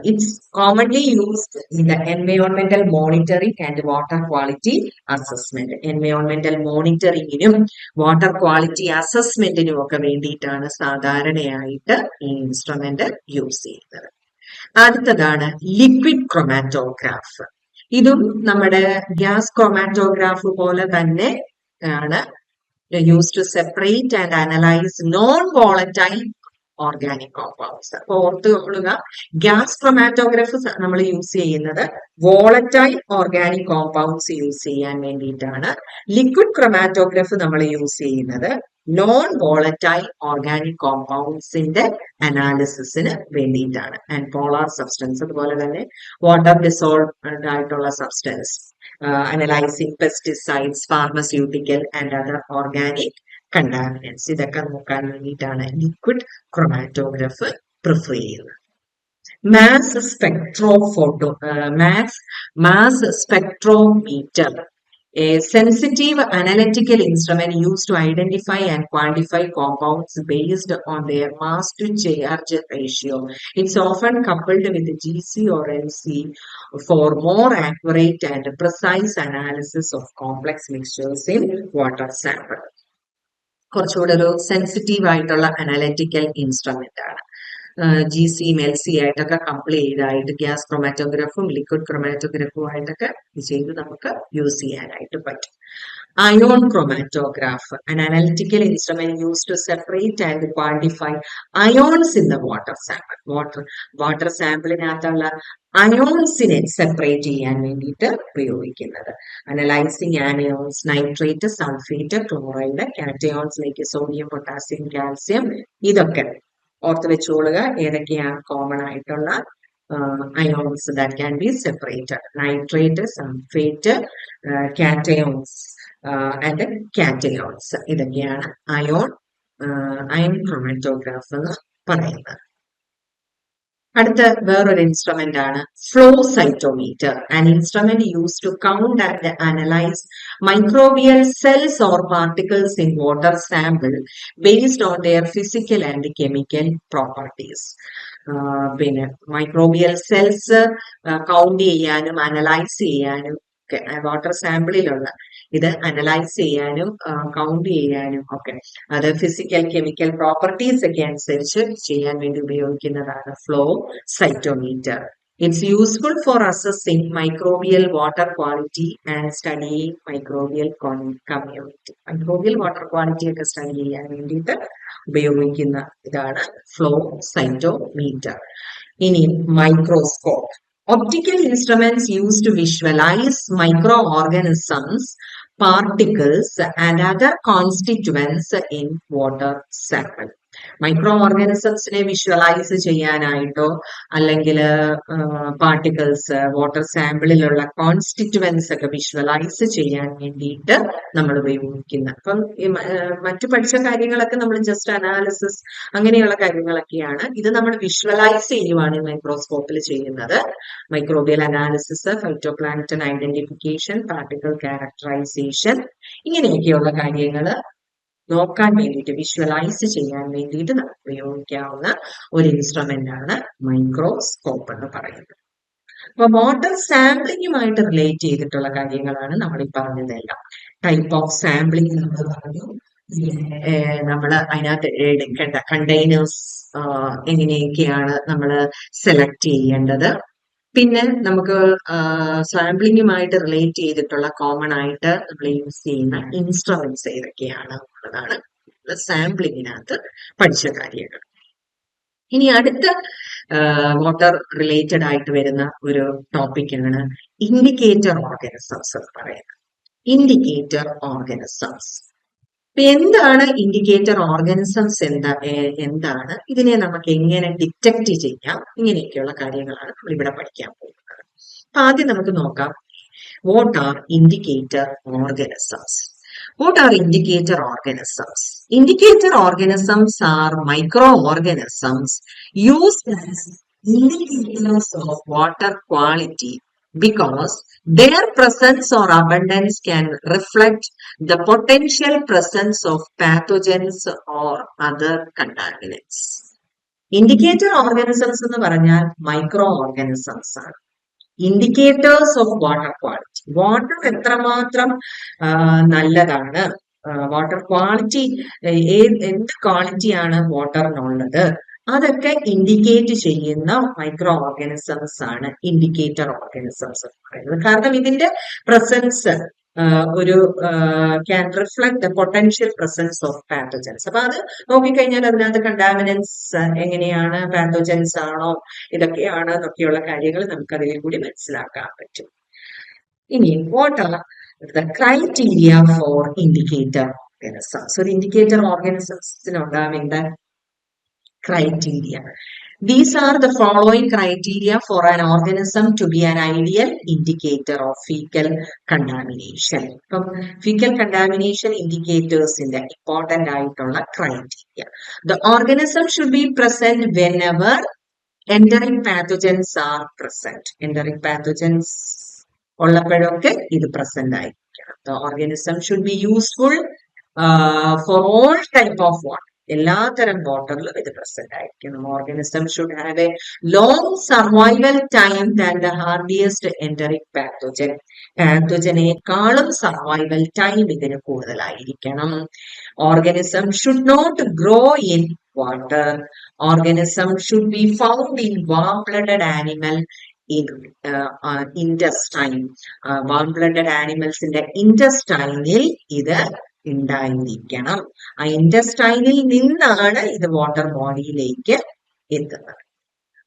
Speaker 1: It's commonly used in the environmental monitoring and water quality assessment. Environmental monitoringനും water quality അസസ്മെന്റിനും ഒക്കെ വേണ്ടിയിട്ടാണ് സാധാരണയായിട്ട് ഈ ഇൻസ്ട്രുമെന്റ് യൂസ് ചെയ്യുന്നത്. അടുത്തതാണ് ലിക്വിഡ് ക്രോമാറ്റോഗ്രാഫ്. ഇതും നമ്മുടെ ഗ്യാസ് ക്രോമാറ്റോഗ്രാഫ് പോലെ തന്നെ ആണ് used to separate and analyze non-volatile organic compounds. അപ്പൊ ഓർത്തുകൊള്ളുക, ഗ്യാസ് ക്രോമാറ്റോഗ്രാഫ് നമ്മൾ യൂസ് ചെയ്യുന്നത് വോളറ്റൈൽ ഓർഗാനിക് കോമ്പൗണ്ട്സ് യൂസ് ചെയ്യാൻ വേണ്ടിയിട്ടാണ്. ലിക്വിഡ് ക്രോമാറ്റോഗ്രാഫ് നമ്മൾ യൂസ് ചെയ്യുന്നത് നോൺ വോളറ്റൈൽ ഓർഗാനിക് കോമ്പൗണ്ട്സിന്റെ അനാലിസിസിന് വേണ്ടിയിട്ടാണ്. ആൻഡ് പോളാർ സബ്സ്റ്റൻസ്, അതുപോലെ തന്നെ വാട്ടർ ഡിസോൾവ്ഡ് ആയിട്ടുള്ള substance, analysing pesticides, pharmaceutical and other organic contaminants, ഇതൊക്കെ നോക്കാൻ വേണ്ടിയിട്ടാണ് ലിക്വിഡ് ക്രോമാറ്റോഗ്രാഫ് പ്രിഫർ ചെയ്യുന്നത്. Mass spectrometer, a sensitive analytical instrument used to identify and quantify compounds based on their mass to charge ratio. It's often coupled with GC or LC for more accurate and precise analysis of complex mixtures in water sample. കുറച്ചുകൂടെ ഒരു sensitive ആയിട്ടുള്ള analytical instrument ആണ്. GC LC ആയിട്ടൊക്കെ complete ചെയ്തായിട്ട് gas ക്രോമാറ്റോഗ്രാഫും liquid ക്രോമാറ്റോഗ്രാഫും ആയിട്ടൊക്കെ ഇത് ചെയ്ത് നമുക്ക് use ചെയ്യാനായിട്ട് പറ്റും. Ion chromatograph, an analytical instrument used to separate and quantify ions in the water sample. Water സാമ്പിളിനകത്തുള്ള അയോൺസിനെ സെപ്പറേറ്റ് ചെയ്യാൻ വേണ്ടിയിട്ട് ഉപയോഗിക്കുന്നത്. Analysing anions, nitrate, sulphate, chloride, കാറ്റയോൺസിലേക്ക് സോഡിയം, പൊട്ടാസ്യം, കാൽസ്യം, ഇതൊക്കെ ഓർത്ത് വെച്ചോളുക. ഏതൊക്കെയാണ് കോമൺ ആയിട്ടുള്ള ions that can be separated? Nitrate, sulfate, cations and cations. ഇതൊക്കെയാണ് അയൺ ക്രോമാറ്റോഗ്രാഫ് എന്ന് പറയുന്നത്. അടുത്ത വേറൊരു ഇൻസ്ട്രുമെന്റ് ആണ് flow cytometer, an instrument use to count and analyse microbial cells or particles in water sample based on their physical and chemical properties. പിന്നെ microbial cells count ചെയ്യാനും analyse ചെയ്യാനും ഒക്കെ വാട്ടർ സാമ്പിളിലുള്ള ഇത് അനലൈസ് ചെയ്യാനും കൗണ്ട് ചെയ്യാനും ഒക്കെ അത് ഫിസിക്കൽ കെമിക്കൽ പ്രോപ്പർട്ടീസ് ഒക്കെ അനുസരിച്ച് ചെയ്യാൻ വേണ്ടി ഉപയോഗിക്കുന്നതാണ് flow സൈറ്റോമീറ്റർ. It's useful for assessing microbial water quality and studying microbial community. Microbial water quality ഒക്കെ സ്റ്റഡി ചെയ്യാൻ വേണ്ടിയിട്ട് ഉപയോഗിക്കുന്ന ഇതാണ് ഫ്ലോ സൈറ്റോമീറ്റർ. ഇനി microscope. Optical instruments used to visualize microorganisms, particles, and other constituents in water sample. Micro ഓർഗാനിസംസിനെ visualise ചെയ്യാനായിട്ടോ അല്ലെങ്കിൽ particles water സാമ്പിളിലുള്ള കോൺസ്റ്റിറ്റ്യുവൻസ് ഒക്കെ വിഷ്വലൈസ് ചെയ്യാൻ വേണ്ടിയിട്ട് നമ്മൾ ഉപയോഗിക്കുന്ന. അപ്പം മറ്റു പഠിച്ച കാര്യങ്ങളൊക്കെ നമ്മൾ ജസ്റ്റ് അനാലിസിസ് അങ്ങനെയുള്ള കാര്യങ്ങളൊക്കെയാണ്. ഇത് നമ്മൾ വിഷ്വലൈസ് ചെയ്യുവാണ് മൈക്രോസ്കോപ്പിൽ ചെയ്യുന്നത്. Microbial analysis, phytoplankton identification, particle characterization, ഇങ്ങനെയൊക്കെയുള്ള കാര്യങ്ങൾ നോക്കാൻ വേണ്ടിയിട്ട് വിഷ്വലൈസ് ചെയ്യാൻ വേണ്ടിയിട്ട് നമുക്ക് ഉപയോഗിക്കാവുന്ന ഒരു ഇൻസ്ട്രുമെന്റ് ആണ് മൈക്രോസ്കോപ്പ് എന്ന് പറയുന്നത്. അപ്പൊ വാട്ടർ സാമ്പിളിങ്ങുമായിട്ട് റിലേറ്റ് ചെയ്തിട്ടുള്ള കാര്യങ്ങളാണ് നമ്മൾ ഈ പറഞ്ഞതെല്ലാം. ടൈപ്പ് ഓഫ് സാമ്പിളിങ് നമ്മൾ പറഞ്ഞു. നമ്മൾ അതിനകത്ത് എടുക്കേണ്ട കണ്ടെയ്നേഴ്സ് എങ്ങനെയൊക്കെയാണ് നമ്മൾ സെലക്ട് ചെയ്യേണ്ടത്. പിന്നെ നമുക്ക് സാമ്പിളിങ്ങുമായിട്ട് റിലേറ്റ് ചെയ്തിട്ടുള്ള കോമൺ ആയിട്ട് നമ്മൾ യൂസ് ചെയ്യുന്ന ഇൻസ്ട്രുമെന്റ്സ് ഏതൊക്കെയാണ് എന്നുള്ളതാണ് സാമ്പിളിങ്ങിനകത്ത് പഠിച്ച കാര്യങ്ങൾ. ഇനി അടുത്ത വാട്ടർ റിലേറ്റഡ് ആയിട്ട് വരുന്ന ഒരു ടോപ്പിക്കാണ് ഇൻഡിക്കേറ്റർ ഓർഗാനിസംസ് എന്ന് പറയുന്നത്. Indicator organisms. എന്താണ് ഇൻഡിക്കേറ്റർ ഓർഗാനിസംസ്, എന്താണ് ഇതിനെ നമുക്ക് എങ്ങനെ ഡിറ്റക്ട് ചെയ്യാം, ഇങ്ങനെയൊക്കെയുള്ള കാര്യങ്ങളാണ് നമ്മൾ ഇവിടെ പഠിക്കാൻ പോകുന്നത്. അപ്പൊ ആദ്യം നമുക്ക് നോക്കാം, what are indicator organisms. What are indicator organisms? Indicator organisms are microorganisms used as indicators of water quality because their presence or abundance can reflect the potential presence of pathogens or other contaminants. Indicator organisms എന്ന് പറഞ്ഞാൽ micro organisms ആണ്. Indicators of water quality. Water എത്രമാത്രം നല്ലതാണ്, water quality എന്ത് ക്വാളിറ്റിയാണ് വാട്ടറിനുള്ളത്, അതൊക്കെ indicate ചെയ്യുന്ന micro organisms ആണ് ഇൻഡിക്കേറ്റർ ഓർഗാനിസംസ് എന്ന് പറയുന്നത്. കാരണം ഇതിന്റെ പ്രസൻസ് ഒരു can reflect the potential presence of pathogens. അപ്പൊ അത് നോക്കിക്കഴിഞ്ഞാൽ അതിനകത്ത് കണ്ടാമിനൻസ് എങ്ങനെയാണ്, പാത്തോജൻസ് ആണോ, ഇതൊക്കെയാണ് എന്നൊക്കെയുള്ള കാര്യങ്ങൾ നമുക്ക് അതിൽ കൂടി മനസ്സിലാക്കാൻ പറ്റും. ഇനി what are the criteria four indicator organisms. ഒരു indicator ഓർഗാനിസംസിനുണ്ടാവേണ്ട criteria. These are the following criteria for an organism to be an ideal indicator of fecal contamination. Fecal contamination indicators in the important ആയിട്ടുള്ള criteria. The organism should be present whenever entering pathogens are present. Entering pathogens ഉള്ളപ്പോഴൊക്കെ ഇത് present ആയിരിക്കണം. The organism should be useful for all type of water. എല്ലാ തരം വാട്ടറിലും ഇത് present ആയിരിക്കണം. Organism should have a long survival time than the hardiest enteric pathogen. പാത്തോജനേക്കാളും survival time ഇതിന് കൂടുതലായിരിക്കണം. Organism should not grow in water. Organism should be found in warm blooded animal in intestine. Warm blooded ആനിമൽസിന്റെ intestineൽ ഇത് ഉണ്ടായിരിക്കണം. ആ intestineൽ നിന്നാണ് ഇത് വാട്ടർ ബോഡിയിലേക്ക് എത്തുന്നത്.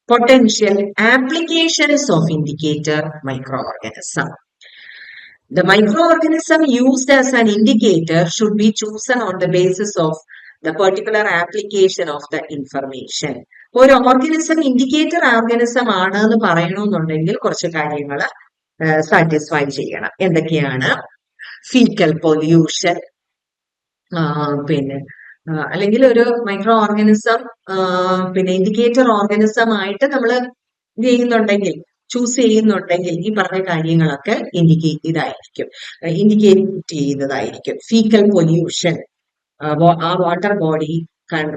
Speaker 1: Potential applications of indicator microorganism. The microorganism used as an indicator should be chosen on the basis of the particular application of the information. ഒരു organism indicator organism ആണ് എന്ന് പറയണമെന്നുണ്ടെങ്കിൽ കുറച്ച് കാര്യങ്ങൾ സാറ്റിസ്ഫൈ ചെയ്യണം. എന്തൊക്കെയാണ്? ഫീക്കൽ പൊല്യൂഷൻ, പിന്നെ അല്ലെങ്കിൽ ഒരു മൈക്രോ ഓർഗനിസം പിന്നെ ഇൻഡിക്കേറ്റർ ഓർഗനിസം ആയിട്ട് നമ്മൾ ചൂസ് ചെയ്യുന്നുണ്ടെങ്കിൽ ഈ പറഞ്ഞ കാര്യങ്ങളൊക്കെ ഇൻഡിക്കേറ്റ് ചെയ്യുന്നതായിരിക്കും. ഫീക്കൽ പൊല്യൂഷൻ, ആ വാട്ടർ ബോഡി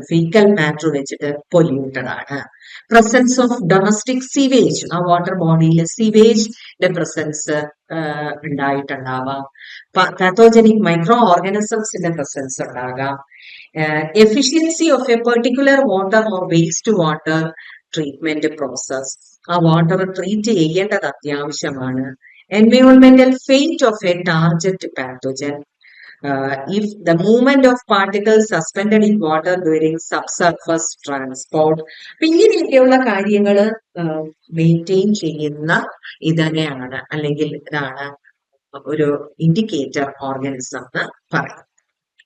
Speaker 1: ഫീക്കൽ മാറ്റർ വെച്ചിട്ട് പൊല്യൂട്ടഡ് ആണ്. പ്രസൻസ് ഓഫ് ഡൊമസ്റ്റിക് സീവേജ്, ആ വാട്ടർ ബോഡിയിൽ സീവേജിന്റെ പ്രസൻസ് ഉണ്ടായിട്ടുണ്ടാവാം. പാത്തോജനിക് മൈക്രോ ഓർഗനിസംസിന്റെ പ്രസൻസ് ഉണ്ടാകാം. Efficiency of a particular water or waste water treatment process, ആ വാട്ടർ ട്രീറ്റ് ചെയ്യേണ്ടത് അത്യാവശ്യമാണ്. എൻവയോൺമെന്റൽ fate of a target pathogen, if the movement of particles suspended in water during subsurface transport, ഇങ്ങനെയൊക്കെയുള്ള കാര്യങ്ങൾ maintain ചെയ്യുന്ന ഇതന്നെയാണ്, അല്ലെങ്കിൽ ഇതാണ് ഒരു ഇൻഡിക്കേറ്റർ ഓർഗനിസം എന്ന് പറയുന്നത്.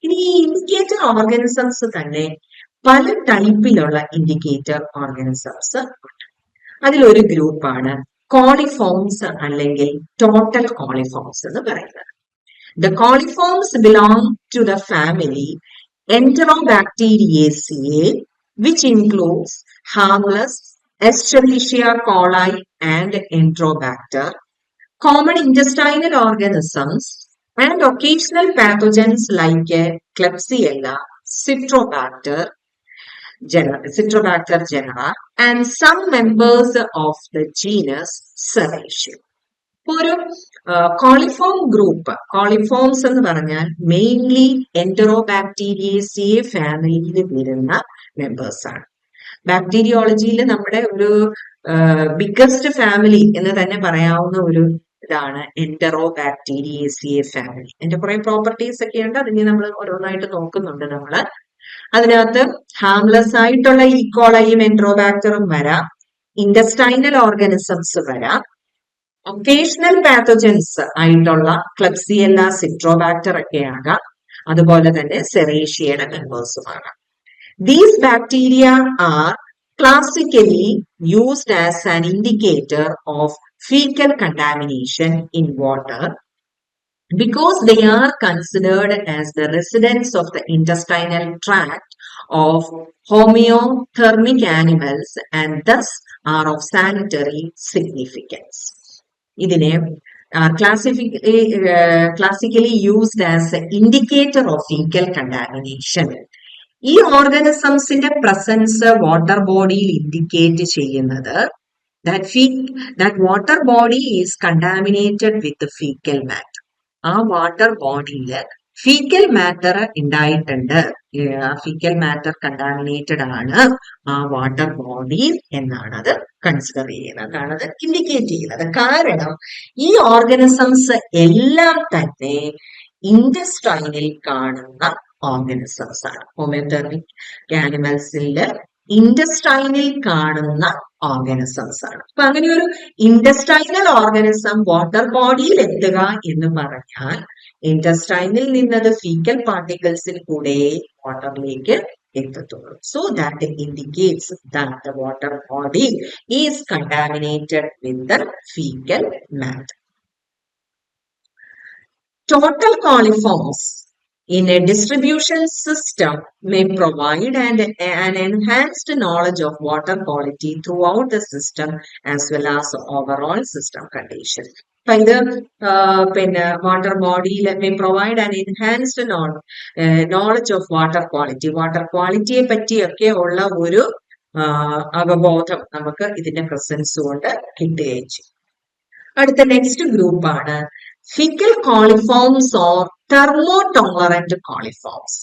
Speaker 1: ഇനി ഈ ഇൻഡിക്കേറ്റർ ഓർഗനിസംസ് തന്നെ പല ടൈപ്പിലുള്ള ഇൻഡിക്കേറ്റർ ഓർഗനിസംസ് ഉണ്ട്. അതിലൊരു ഗ്രൂപ്പാണ് കോളിഫോംസ് അല്ലെങ്കിൽ ടോട്ടൽ കോളിഫോംസ് എന്ന് പറയുന്നത്. The coliforms belong to the family Enterobacteriaceae, which includes harmless Escherichia coli and Enterobacter, common intestinal organisms, and occasional pathogens like Klebsiella, Citrobacter genera, and some members of the genus Serratia. ഒരു coliform group, കോളിഫോംസ് എന്ന് പറഞ്ഞാൽ mainly എൻറ്ററോബാക്ടീരിയേസിയെ ഫാമിലിയിൽ വരുന്ന members ആണ്. ബാക്ടീരിയോളജിയിൽ നമ്മുടെ ഒരു biggest family എന്ന് തന്നെ പറയാവുന്ന ഒരു ഇതാണ് എൻറ്ററോബാക്ടീരിയേസിയെ ഫാമിലി. അതിന്റെ കുറെ പ്രോപ്പർട്ടീസ് ഒക്കെ ഉണ്ട്, അതിനെ നമ്മൾ ഓരോന്നായിട്ട് നോക്കുന്നുണ്ട്. നമ്മള് അതിനകത്ത് ഹാംലെസ് ആയിട്ടുള്ള ഈക്കോളയും എൻട്രോബാക്ടറും വരാം, ഇൻഡസ്റ്റൈനൽ ഓർഗനിസംസ് വരാം, ഒക്കേഷണൽ പാത്തോജൻസ് ആയിട്ടുള്ള ക്ലെബ്സിയെല്ല, സിട്രോബാക്ടർ ഒക്കെ ആകാം, അതുപോലെ തന്നെ സെറേഷ്യയുടെ മെമ്പേഴ്സുമാണ്. These bacteria are classically used as an indicator of fecal contamination in water because they are considered as the residents of the intestinal tract of homeothermic animals and thus are of sanitary significance. ഇതിനെ classically used as an indicator of fecal contamination. ഈ ഓർഗനിസംസിന്റെ presence water ബോഡിയിൽ indicate ചെയ്യുന്നത് that water body is contaminated with the fecal matter. ആ water ബോഡിയിൽ fecal matter ഉണ്ടായിട്ടുണ്ട്, fecal matter contaminated ആണ് ആ water body എന്നാണ് അത് കൺസിഡർ ചെയ്യുന്നത്, അതാണ് അത് ഇൻഡിക്കേറ്റ് ചെയ്യുന്നത്. കാരണം ഈ ഓർഗനിസംസ് എല്ലാം തന്നെ ഇൻഡസ്റ്റൈനിൽ കാണുന്ന ഓർഗനിസംസ് ആണ്. ഹോമിയോതെർമിക് ആനിമൽസിൽ ഇൻഡസ്റ്റൈനിൽ കാണുന്ന ഓർഗനിസംസ് ആണ്. അപ്പൊ അങ്ങനെ ഒരു ഇൻഡസ്റ്റൈനൽ ഓർഗനിസം വാട്ടർ ബോഡിയിൽ എത്തുക എന്ന് പറഞ്ഞാൽ ഇൻഡസ്റ്റൈനിൽ നിന്നത് ഫീക്കൽ പാർട്ടിക്കിൾസിൽ കൂടെ വാട്ടറിലേക്ക് എത്തത്തുള്ളൂ. So that indicates that the water body is contaminated with the faecal matter. Total coliforms in a distribution system may provide an enhanced knowledge of water quality throughout the system as well as overall system condition. ഇത് പിന്നെ water ബോഡിയിൽ may provide an enhanced knowledge of water quality. Water ക്വാളിറ്റിയെ പറ്റിയൊക്കെ ഉള്ള ഒരു അവബോധം നമുക്ക് ഇതിന്റെ പ്രസൻസ് കൊണ്ട് കിട്ടുകയും ചെയ്യും. അടുത്ത നെക്സ്റ്റ് ഗ്രൂപ്പാണ് fecal coliforms or thermotolerant coliforms.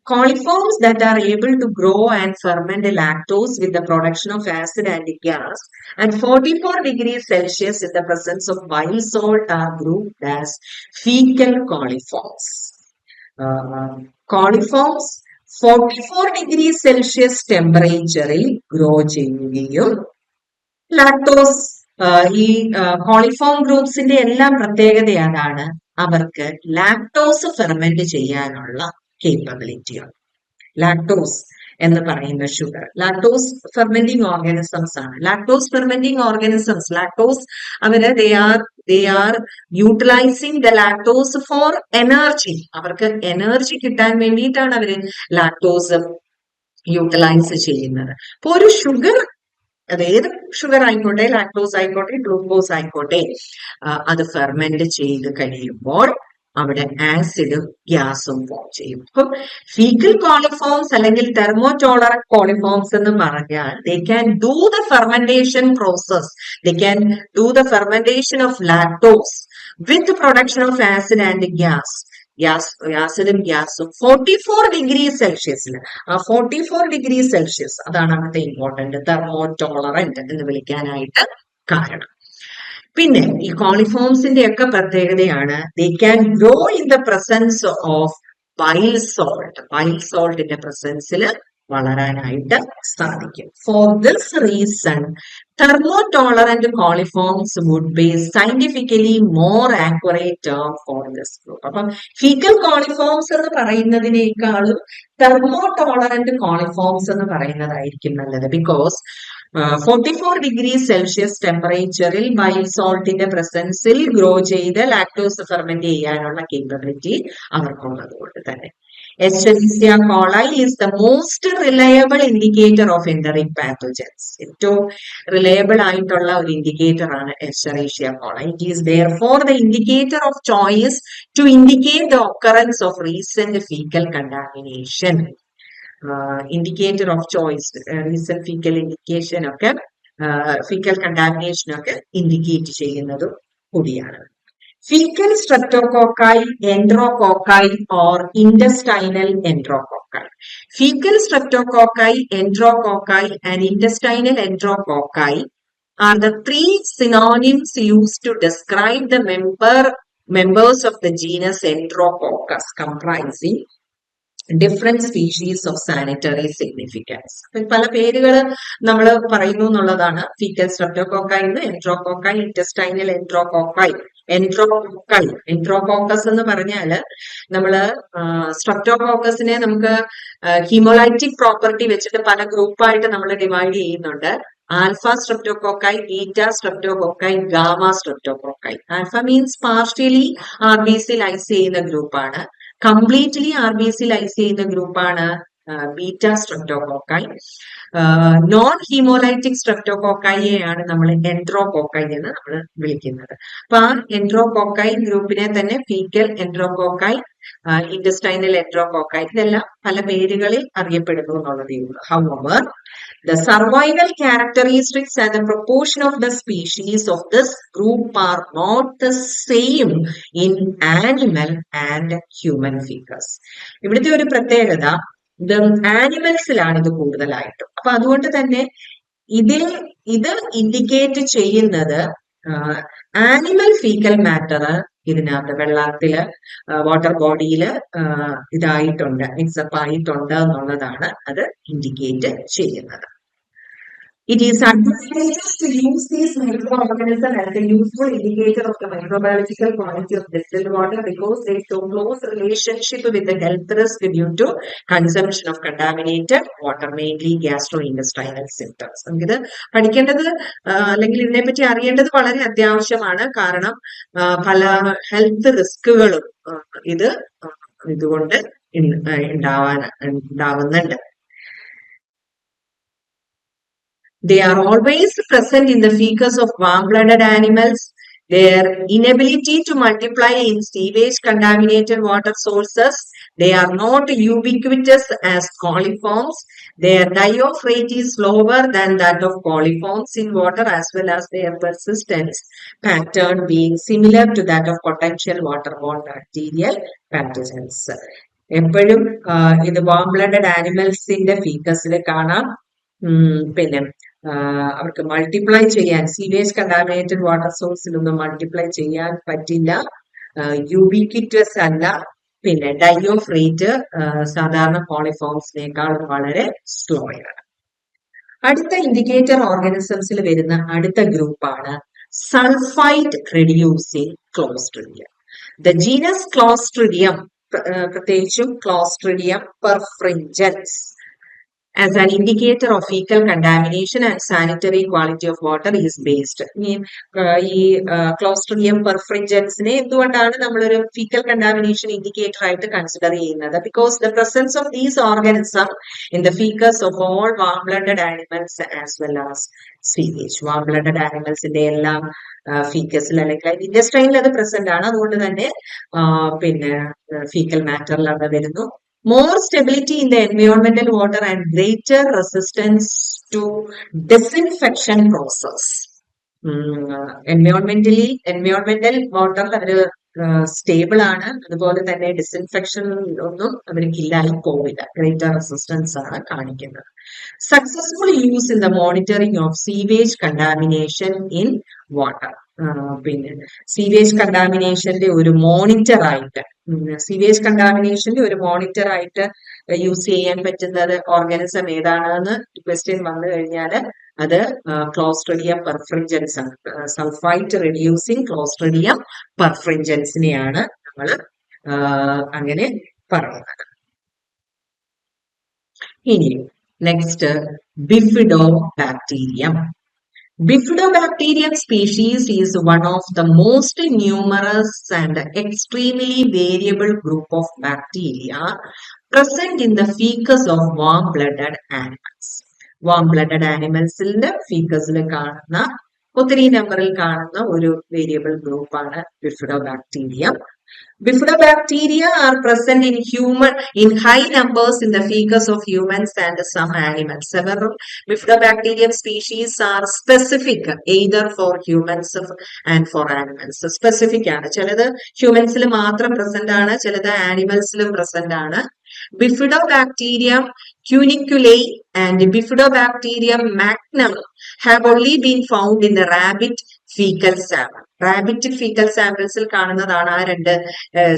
Speaker 1: Coliforms that are able to grow and ferment lactose with the production of acid and gas at 44 degrees Celsius in the presence of bile salt are grouped as fecal coliforms. Coliforms 44 degrees Celsius ടെമ്പറേച്ചറിൽ grow ചെയ്യുകയും lactose ഈ coliform ഗ്രൂപ്പ്സിന്റെ എല്ലാം പ്രത്യേകത അതാണ്, അവർക്ക് lactose ferment ചെയ്യാനുള്ള കേപ്പബിലിറ്റിയാണ്. Lactose എന്ന് പറയുന്ന ഷുഗർ ലാക്ടോസ് ഫെർമെന്റിങ് ഓർഗാനിസംസ് ആണ്. ലാക്ടോസ് ഫെർമെന്റിങ് ഓർഗാനിസംസ് ലാക്ടോസ് അവര് they are utilising the lactose for energy. അവർക്ക് എനർജി കിട്ടാൻ വേണ്ടിയിട്ടാണ് അവര് ലാക്ടോസ് യൂട്ടിലൈസ് ചെയ്യുന്നത്. അപ്പൊ ഒരു ഷുഗർ, അത് ഏത് ഷുഗർ ആയിക്കോട്ടെ, ലാക്ടോസ് ആയിക്കോട്ടെ, ഗ്ലൂക്കോസ് ആയിക്കോട്ടെ, അത് ഫെർമെന്റ് ചെയ്ത് കഴിയുമ്പോൾ അവിടെ ആസിഡും ഗ്യാസും ഫോം ചെയ്യും. അപ്പം ഫീക്കൽ കോളിഫോംസ് അല്ലെങ്കിൽ തെർമോടോളറന്റ് കോളിഫോംസ് എന്ന് പറഞ്ഞാൽ they can do the fermentation process, they can do the fermentation of lactose with production of acid and gas. ആസിഡും ഗ്യാസും 44 ഡിഗ്രി സെൽഷ്യസിൽ, ആ 44 ഡിഗ്രി സെൽഷ്യസ് അതാണ് അവിടുത്തെ ഇമ്പോർട്ടന്റ് തെർമോടോളറന്റ് എന്ന് വിളിക്കാനായിട്ട് കാരണം. പിന്നെ ഈ കോളിഫോംസിന്റെ ഒക്കെ പ്രത്യേകതയാണ് they can grow in the presence of bile salt. Bile സോൾട്ടിന്റെ പ്രസൻസിൽ വളരാനായിട്ട് സാധിക്കും. For this reason thermotolerant coliforms would be scientifically more accurate term for this group. അപ്പം ഫീക്കൽ കോളിഫോംസ് എന്ന് പറയുന്നതിനേക്കാളും തെർമോടോളറന്റ് കോളിഫോംസ് എന്ന് പറയുന്നതായിരിക്കും നല്ലത്. ബിക്കോസ് 44 ഡിഗ്രി സെൽഷ്യസ് ടെമ്പറേച്ചറിൽ ബൈൽ സോൾട്ടിന്റെ പ്രസൻസിൽ ഗ്രോ ചെയ്ത് ലാക്ടോസ് ഫെർമെന്റ് ചെയ്യാനുള്ള കേപ്പബിലിറ്റി അവർക്കുള്ളത് കൊണ്ട് തന്നെ. Escherichia coli is the most reliable indicator of enteric pathogens. ഏറ്റവും റിലയബിൾ ആയിട്ടുള്ള ഒരു ഇൻഡിക്കേറ്റർ ആണ് Escherichia coli. It is therefore the indicator of choice to indicate the occurrence of recent fecal contamination. Indicator of choice, recent fecal indication ഒക്കെ fecal contamination ഒക്കെ indicate ചെയ്യുന്നതും കൂടിയാണ്. Fecal streptococci, enterococci or intestinal enterococci. Fecal streptococci, enterococci and intestinal enterococci are the three synonyms used to describe the members of the genus Enterococcus comprising different species of sanitary significance. പല പേരുകൾ നമ്മൾ പറയുന്നു എന്നുള്ളതാണ്. Fecal സ്ട്രെപ്റ്റോകോക്കൈ, എൻട്രോകോക്കൈ, intestinal എൻട്രോകോക്കൈ, എൻട്രോകോക്കസ് എന്ന് പറഞ്ഞാല് നമ്മള് സ്ട്രെപ്റ്റോകോക്കസിനെ നമുക്ക് haemolytic property വെച്ചിട്ട് പല ഗ്രൂപ്പായിട്ട് നമ്മൾ ഡിവൈഡ് ചെയ്യുന്നുണ്ട്. Alpha streptococci, beta streptococci, gamma streptococci. Alpha means partially RBC lyse ചെയ്യുന്ന ഗ്രൂപ്പാണ്. കംപ്ലീറ്റ്ലി RBC ലൈസ് ചെയ്യുന്ന ഗ്രൂപ്പാണ് ബീറ്റ സ്ട്രെപ്റ്റോകോക്കൈ. നോൺ ഹീമോലൈറ്റിക് സ്ട്രെപ്റ്റോകോക്കൈയെയാണ് നമ്മൾ എൻട്രോകോക്കൈ എന്ന് നമ്മൾ വിളിക്കുന്നത്. അപ്പൊ ആ എൻട്രോകോക്കൈ ഗ്രൂപ്പിനെ തന്നെ ഫീക്കൽ എൻട്രോകോക്കൈ, intestinal enterococci, ഇതെല്ലാം പല പേരുകളിൽ അറിയപ്പെടുന്നു എന്നുള്ളതേ ഉള്ളൂ. However, the survival characteristics and the proportion of the species of this group are not the same in animal and human fecus. ഇവിടുത്തെ ഒരു പ്രത്യേകത ഇത് ആനിമൽസിലാണ് ഇത് കൂടുതലായിട്ടും. അപ്പൊ അതുകൊണ്ട് തന്നെ ഇത് ഇൻഡിക്കേറ്റ് ചെയ്യുന്നത് ആനിമൽ ഫീക്കൽ മാറ്റർ ഇതിനകത്ത് വെള്ളത്തില് വാട്ടർ ബോഡിയിൽ ഇതായിട്ടുണ്ട്, മിക്സപ്പ് ആയിട്ടുണ്ട് എന്നുള്ളതാണ് അത് ഇൻഡിക്കേറ്റ് ചെയ്യുന്നത്. It is advantageous to use these microorganisms as a useful indicator of the microbiological quality of distilled water because they show close relationship with the health risk due to consumption of contaminated water, mainly gastrointestinal symptoms. നമുക്കിത് പഠിക്കേണ്ടത് അല്ലെങ്കിൽ ഇതിനെപ്പറ്റി അറിയേണ്ടത് വളരെ അത്യാവശ്യമാണ്. കാരണം പല health റിസ്കുകളും ഇതുകൊണ്ട് ഉണ്ടാവുന്നുണ്ട്. They are always present in the fecus of warm-blooded animals. Their inability to multiply in sewage contaminated water sources. They are not ubiquitous as coliforms. Their die-off rate is lower than that of coliforms in water, as well as their persistence pattern being similar to that of potential waterborne bacterial pathogens. എപ്പോഴും ഇത് warm blooded ആനിമൽസിന്റെ ഫീക്കസിൽ കാണാം. പിന്നെ അവർക്ക് multiply ചെയ്യാൻ sewage contaminated water സോഴ്സിലൊന്നും multiply ചെയ്യാൻ പറ്റില്ല. യൂബിക്വിറ്റസ് അല്ല. പിന്നെ ഡൈ ഓഫ് റേറ്റ് സാധാരണ കോളിഫോംസിനേക്കാളും വളരെ സ്ലോ ആണ്. അടുത്ത ഇൻഡിക്കേറ്റർ ഓർഗാനിസംസിൽ വരുന്ന അടുത്ത ഗ്രൂപ്പാണ് sulphite reducing Clostridium. The genus Clostridium, പ്രത്യേകിച്ചും Clostridium പെർഫ്രിഞ്ചൻസ്, as an indicator of fecal contamination and sanitary quality of water is based. ഈ ക്ലോസ്ട്രിഡിയം പെർഫ്രിഞ്ചൻസിനെ എന്തുകൊണ്ടാണ് നമ്മളൊരു ഫീക്കൽ കണ്ടാമിനേഷൻ ഇൻഡിക്കേറ്റർ ആയിട്ട് കൺസിഡർ ചെയ്യുന്നത്? Because the presence of these organism in the faeces of all warm blooded animals as well as sewage. Warm blooded ആനിമൽസിന്റെ എല്ലാം ഫീക്കസിൽ അല്ലെങ്കിൽ ഇൻഡസ്ട്രൈനിൽ അത് പ്രസന്റ് ആണ്. അതുകൊണ്ട് തന്നെ പിന്നെ ഫീക്കൽ മാറ്ററിൽ അത് വരുന്നു. More stability in the environmental water and greater resistance to disinfection process. Environmental water അവര് സ്റ്റേബിൾ ആണ്. അതുപോലെ തന്നെ ഡിസിൻഫെക്ഷൻ ഒന്നും അവർക്ക് ഇല്ലായി പോവില്ല. ഗ്രേറ്റർ റെസിസ്റ്റൻസ് ആണ് കാണിക്കുന്നത്. Successful use in the monitoring of sewage contamination in water. പിന്നെ സീവേജ് കണ്ടാമിനേഷന്റെ ഒരു മോണിറ്റർ ആയിട്ട് യൂസ് ചെയ്യാൻ പറ്റുന്നത് ഓർഗാനിസം ഏതാണെന്ന് ക്വസ്റ്റ്യൻ വന്നു കഴിഞ്ഞാൽ അത് ക്ലോസ്ട്രിഡിയം പെർഫ്രിഞ്ചൻസ് ആണ്. സൾഫൈറ്റ് റെഡ്യൂസിങ് ക്ലോസ്ട്രിഡിയം പെർഫ്രിഞ്ചൻസിനെയാണ് നമ്മൾ അങ്ങനെ പറയുന്നത്. ഇനി next bifido bacterium. Bifidobacterium species is one of the most numerous and extremely variable group of bacteria present in the fecus of warm-blooded animals. Warm-blooded animals in the fecus കാണുന്ന ഒത്തിരി നമ്പറിൽ കാണുന്ന ഒരു variable ഗ്രൂപ്പാണ് Bifidobacterium. Bifidobacteria are present in high numbers in the fecus of humans and some animals. Several Bifidobacterium species are specific either for humans and for animals. Specific ആണ്. ചിലത് ഹ്യൂമൻസിൽ മാത്രം present ആണ്, ചിലത് ആനിമൽസിലും പ്രസന്റ് ആണ്. Bifidobacterium cuniculae and Bifidobacterium magnum have only been found in the rabbit fecal sample. Rabbit faecal സാമ്പിൾസിൽ കാണുന്നതാണ് ആ രണ്ട്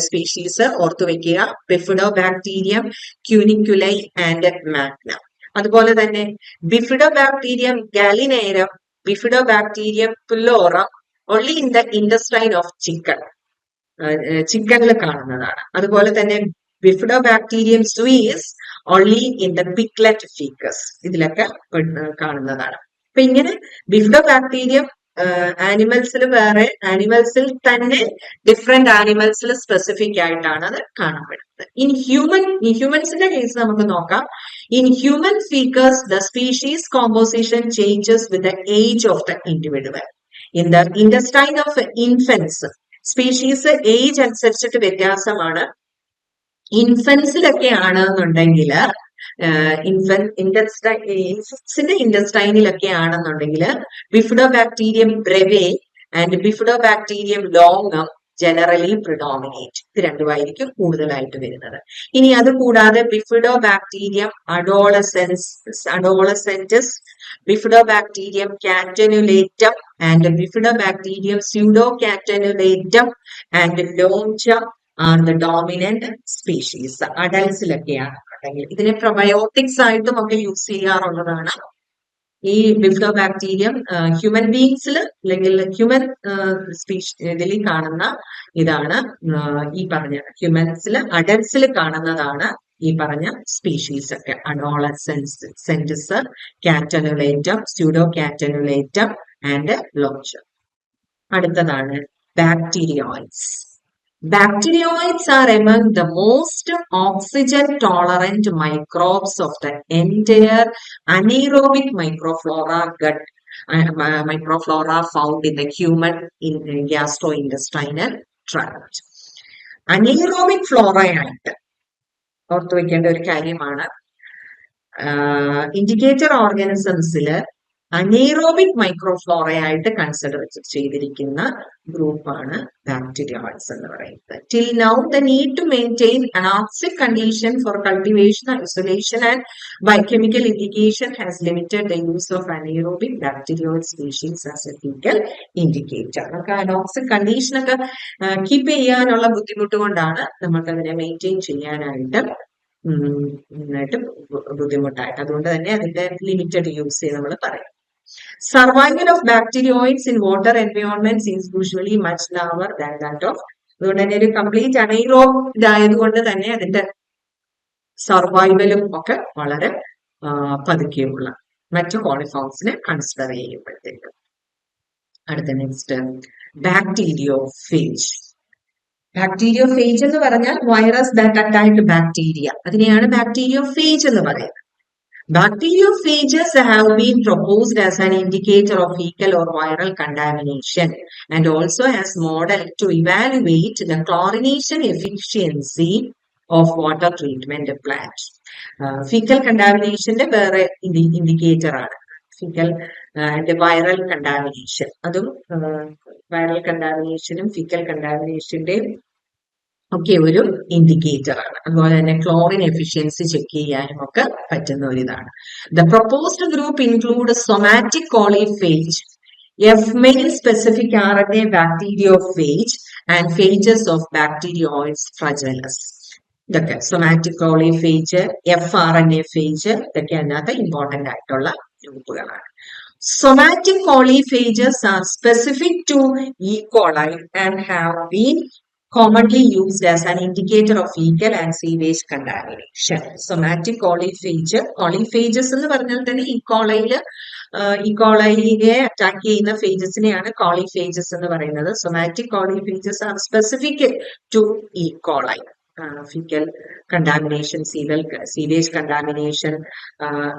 Speaker 1: സ്പീഷീസ്. ഓർത്തുവെക്കുക, ബിഫിഡോബാക്ടീരിയം ക്യൂനിക്കുലൈ ആൻഡ് മാഗ്നം. അതുപോലെ തന്നെ Bifidobacterium gallinarum, Bifidobacterium pullorum only in the intestine of ചിക്കനിൽ കാണുന്നതാണ്. അതുപോലെ തന്നെ Bifidobacterium suis only in the piglet faeces, ഇതിലൊക്കെ കാണുന്നതാണ്. അപ്പൊ ഇങ്ങനെ ബിഫിഡോബാക്ടീരിയം ആനിമൽസിൽ വേറെ, ആനിമൽസിൽ തന്നെ ഡിഫറെന്റ് ആനിമൽസിൽ സ്പെസിഫിക് ആയിട്ടാണ് അത് കാണപ്പെടുന്നത്. ഹ്യൂമൻസിന്റെ കേസ് നമുക്ക് നോക്കാം. In human faeces the species composition changes with the age of the individual. In the intestine of infants species age അനുസരിച്ചിട്ട് വ്യത്യാസമാണ്. ഇൻഫൻസിലൊക്കെ ആണെന്നുണ്ടെങ്കിൽ ഇൻഫൻസിന്റെ ഇൻഡസ്റ്റൈനിലൊക്കെ ആണെന്നുണ്ടെങ്കിൽ Bifidobacterium breve and Bifidobacterium longum generally predominate. ഇത് രണ്ടുമായിരിക്കും കൂടുതലായിട്ട് വരുന്നത്. ഇനി അത് കൂടാതെ Bifidobacterium adolescentis, Bifidobacterium catenulatum and Bifidobacterium pseudocatenulatum and longum are the dominant species. അഡൽസിലൊക്കെയാണ്. ഇതിനെ പ്രൊബയോട്ടിക്സ് ആയിട്ടും ഒക്കെ യൂസ് ചെയ്യാറുള്ളതാണ്. ഈ ബിഫിഡോബാക്ടീരിയം ഹ്യൂമൻ ബീങ്സിൽ അല്ലെങ്കിൽ ഹ്യൂമൻ ഇതിൽ കാണുന്ന ഇതാണ് ഈ പറഞ്ഞ ഹ്യൂമൻസിൽ അഡൽസിൽ കാണുന്നതാണ് ഈ പറഞ്ഞ സ്പീഷീസ് ഒക്കെ. അഡോളസെന്റസ്, കാറ്റനുലേറ്റം, സ്യൂഡോ കാറ്റനുലേറ്റം ആൻഡ് ലോഞ്ചം. അടുത്തതാണ് ബാക്ടീരിയോയിഡ്സ്. Bacterioids are among the most oxygen-tolerant microbes of the entire anaerobic microflora found in the human gastrointestinal tract. Anaerobic ഫ്ലോറയായിട്ട് ഓർത്തു വെക്കേണ്ട ഒരു കാര്യമാണ്. ഇൻഡിക്കേറ്റർ ഓർഗാനിസംസിൽ അനേറോബിക് മൈക്രോഫ്ലോറ ആയിട്ട് കൺസിഡർ ചെയ്തിരിക്കുന്ന ഗ്രൂപ്പാണ് ബാക്ടീരിയോയിഡ്സ് എന്ന് പറയുന്നത്. Till now the need to maintain anoxic condition for cultivation, isolation and biochemical indication has limited the use of anaerobic bacteroid species as a faecal indicator. നമുക്ക് anoxic കണ്ടീഷനൊക്കെ keep ചെയ്യാനുള്ള ബുദ്ധിമുട്ട് കൊണ്ടാണ് നമുക്ക് അതിനെ മെയിൻറ്റെയിൻ ചെയ്യാനായിട്ട് ബുദ്ധിമുട്ടായിട്ട്. അതുകൊണ്ട് തന്നെ അതിന്റെ ലിമിറ്റഡ് യൂസ് നമ്മൾ പറയും. Survival of bacteroides in water environments is usually much lower than that of. അതുകൊണ്ട് തന്നെ ഒരു കംപ്ലീറ്റ് അനൈറോബ് ആയതുകൊണ്ട് തന്നെ അതിന്റെ സർവൈവലും ഒക്കെ വളരെ പതുക്കെയുള്ള മറ്റു കോളിഫോംസിനെ കൺസിഡർ ചെയ്യുമ്പോഴത്തേക്ക്. അടുത്ത നെക്സ്റ്റ് ബാക്ടീരിയോഫേജ്. ബാക്ടീരിയോഫേജ് എന്ന് പറഞ്ഞാൽ വൈറസ് ദാറ്റ് അറ്റാക്ക് ബാക്ടീരിയ, അതിനെയാണ് ബാക്ടീരിയോഫേജ് എന്ന് പറയുന്നത്. Bacteriophages have been proposed as an indicator of fecal or viral contamination and also as model to evaluate the chlorination efficiency of water treatment plant. Fecal contamination വേറെ indicator ആണ്. Fecal and viral contamination, അതും viral കണ്ടാമിനേഷനും fecal കണ്ടാമിനേഷന്റെയും ഒക്കെ ഒരു indicator ആണ്. അതുപോലെ തന്നെ chlorine efficiency check ചെയ്യാനും ഒക്കെ പറ്റുന്ന ഒരു ഇതാണ്. The proposed group include somatic coliphage, F male specific RNA bacteriophage and phages of bacteroides fragilis. ഇതൊക്കെ സൊമാറ്റിക് കോളിഫേജ്, FRNA ഫേജ്, ഇതൊക്കെ അതിനകത്ത് ഇമ്പോർട്ടന്റ് ആയിട്ടുള്ള ഗ്രൂപ്പുകളാണ്. Somatic coliphages are specific to E. coli and have been commonly used as an indicator of fecal and sewage contamination. Somatic coliphages എന്ന് പറഞ്ഞാൽ തന്നെ ഇക്കോളയിലെ attack ചെയ്യുന്ന ഫേജസിനെയാണ് coliphages എന്ന് പറയുന്നത്. Somatic coliphages are specific to E coli. Faecal contamination, sewage contamination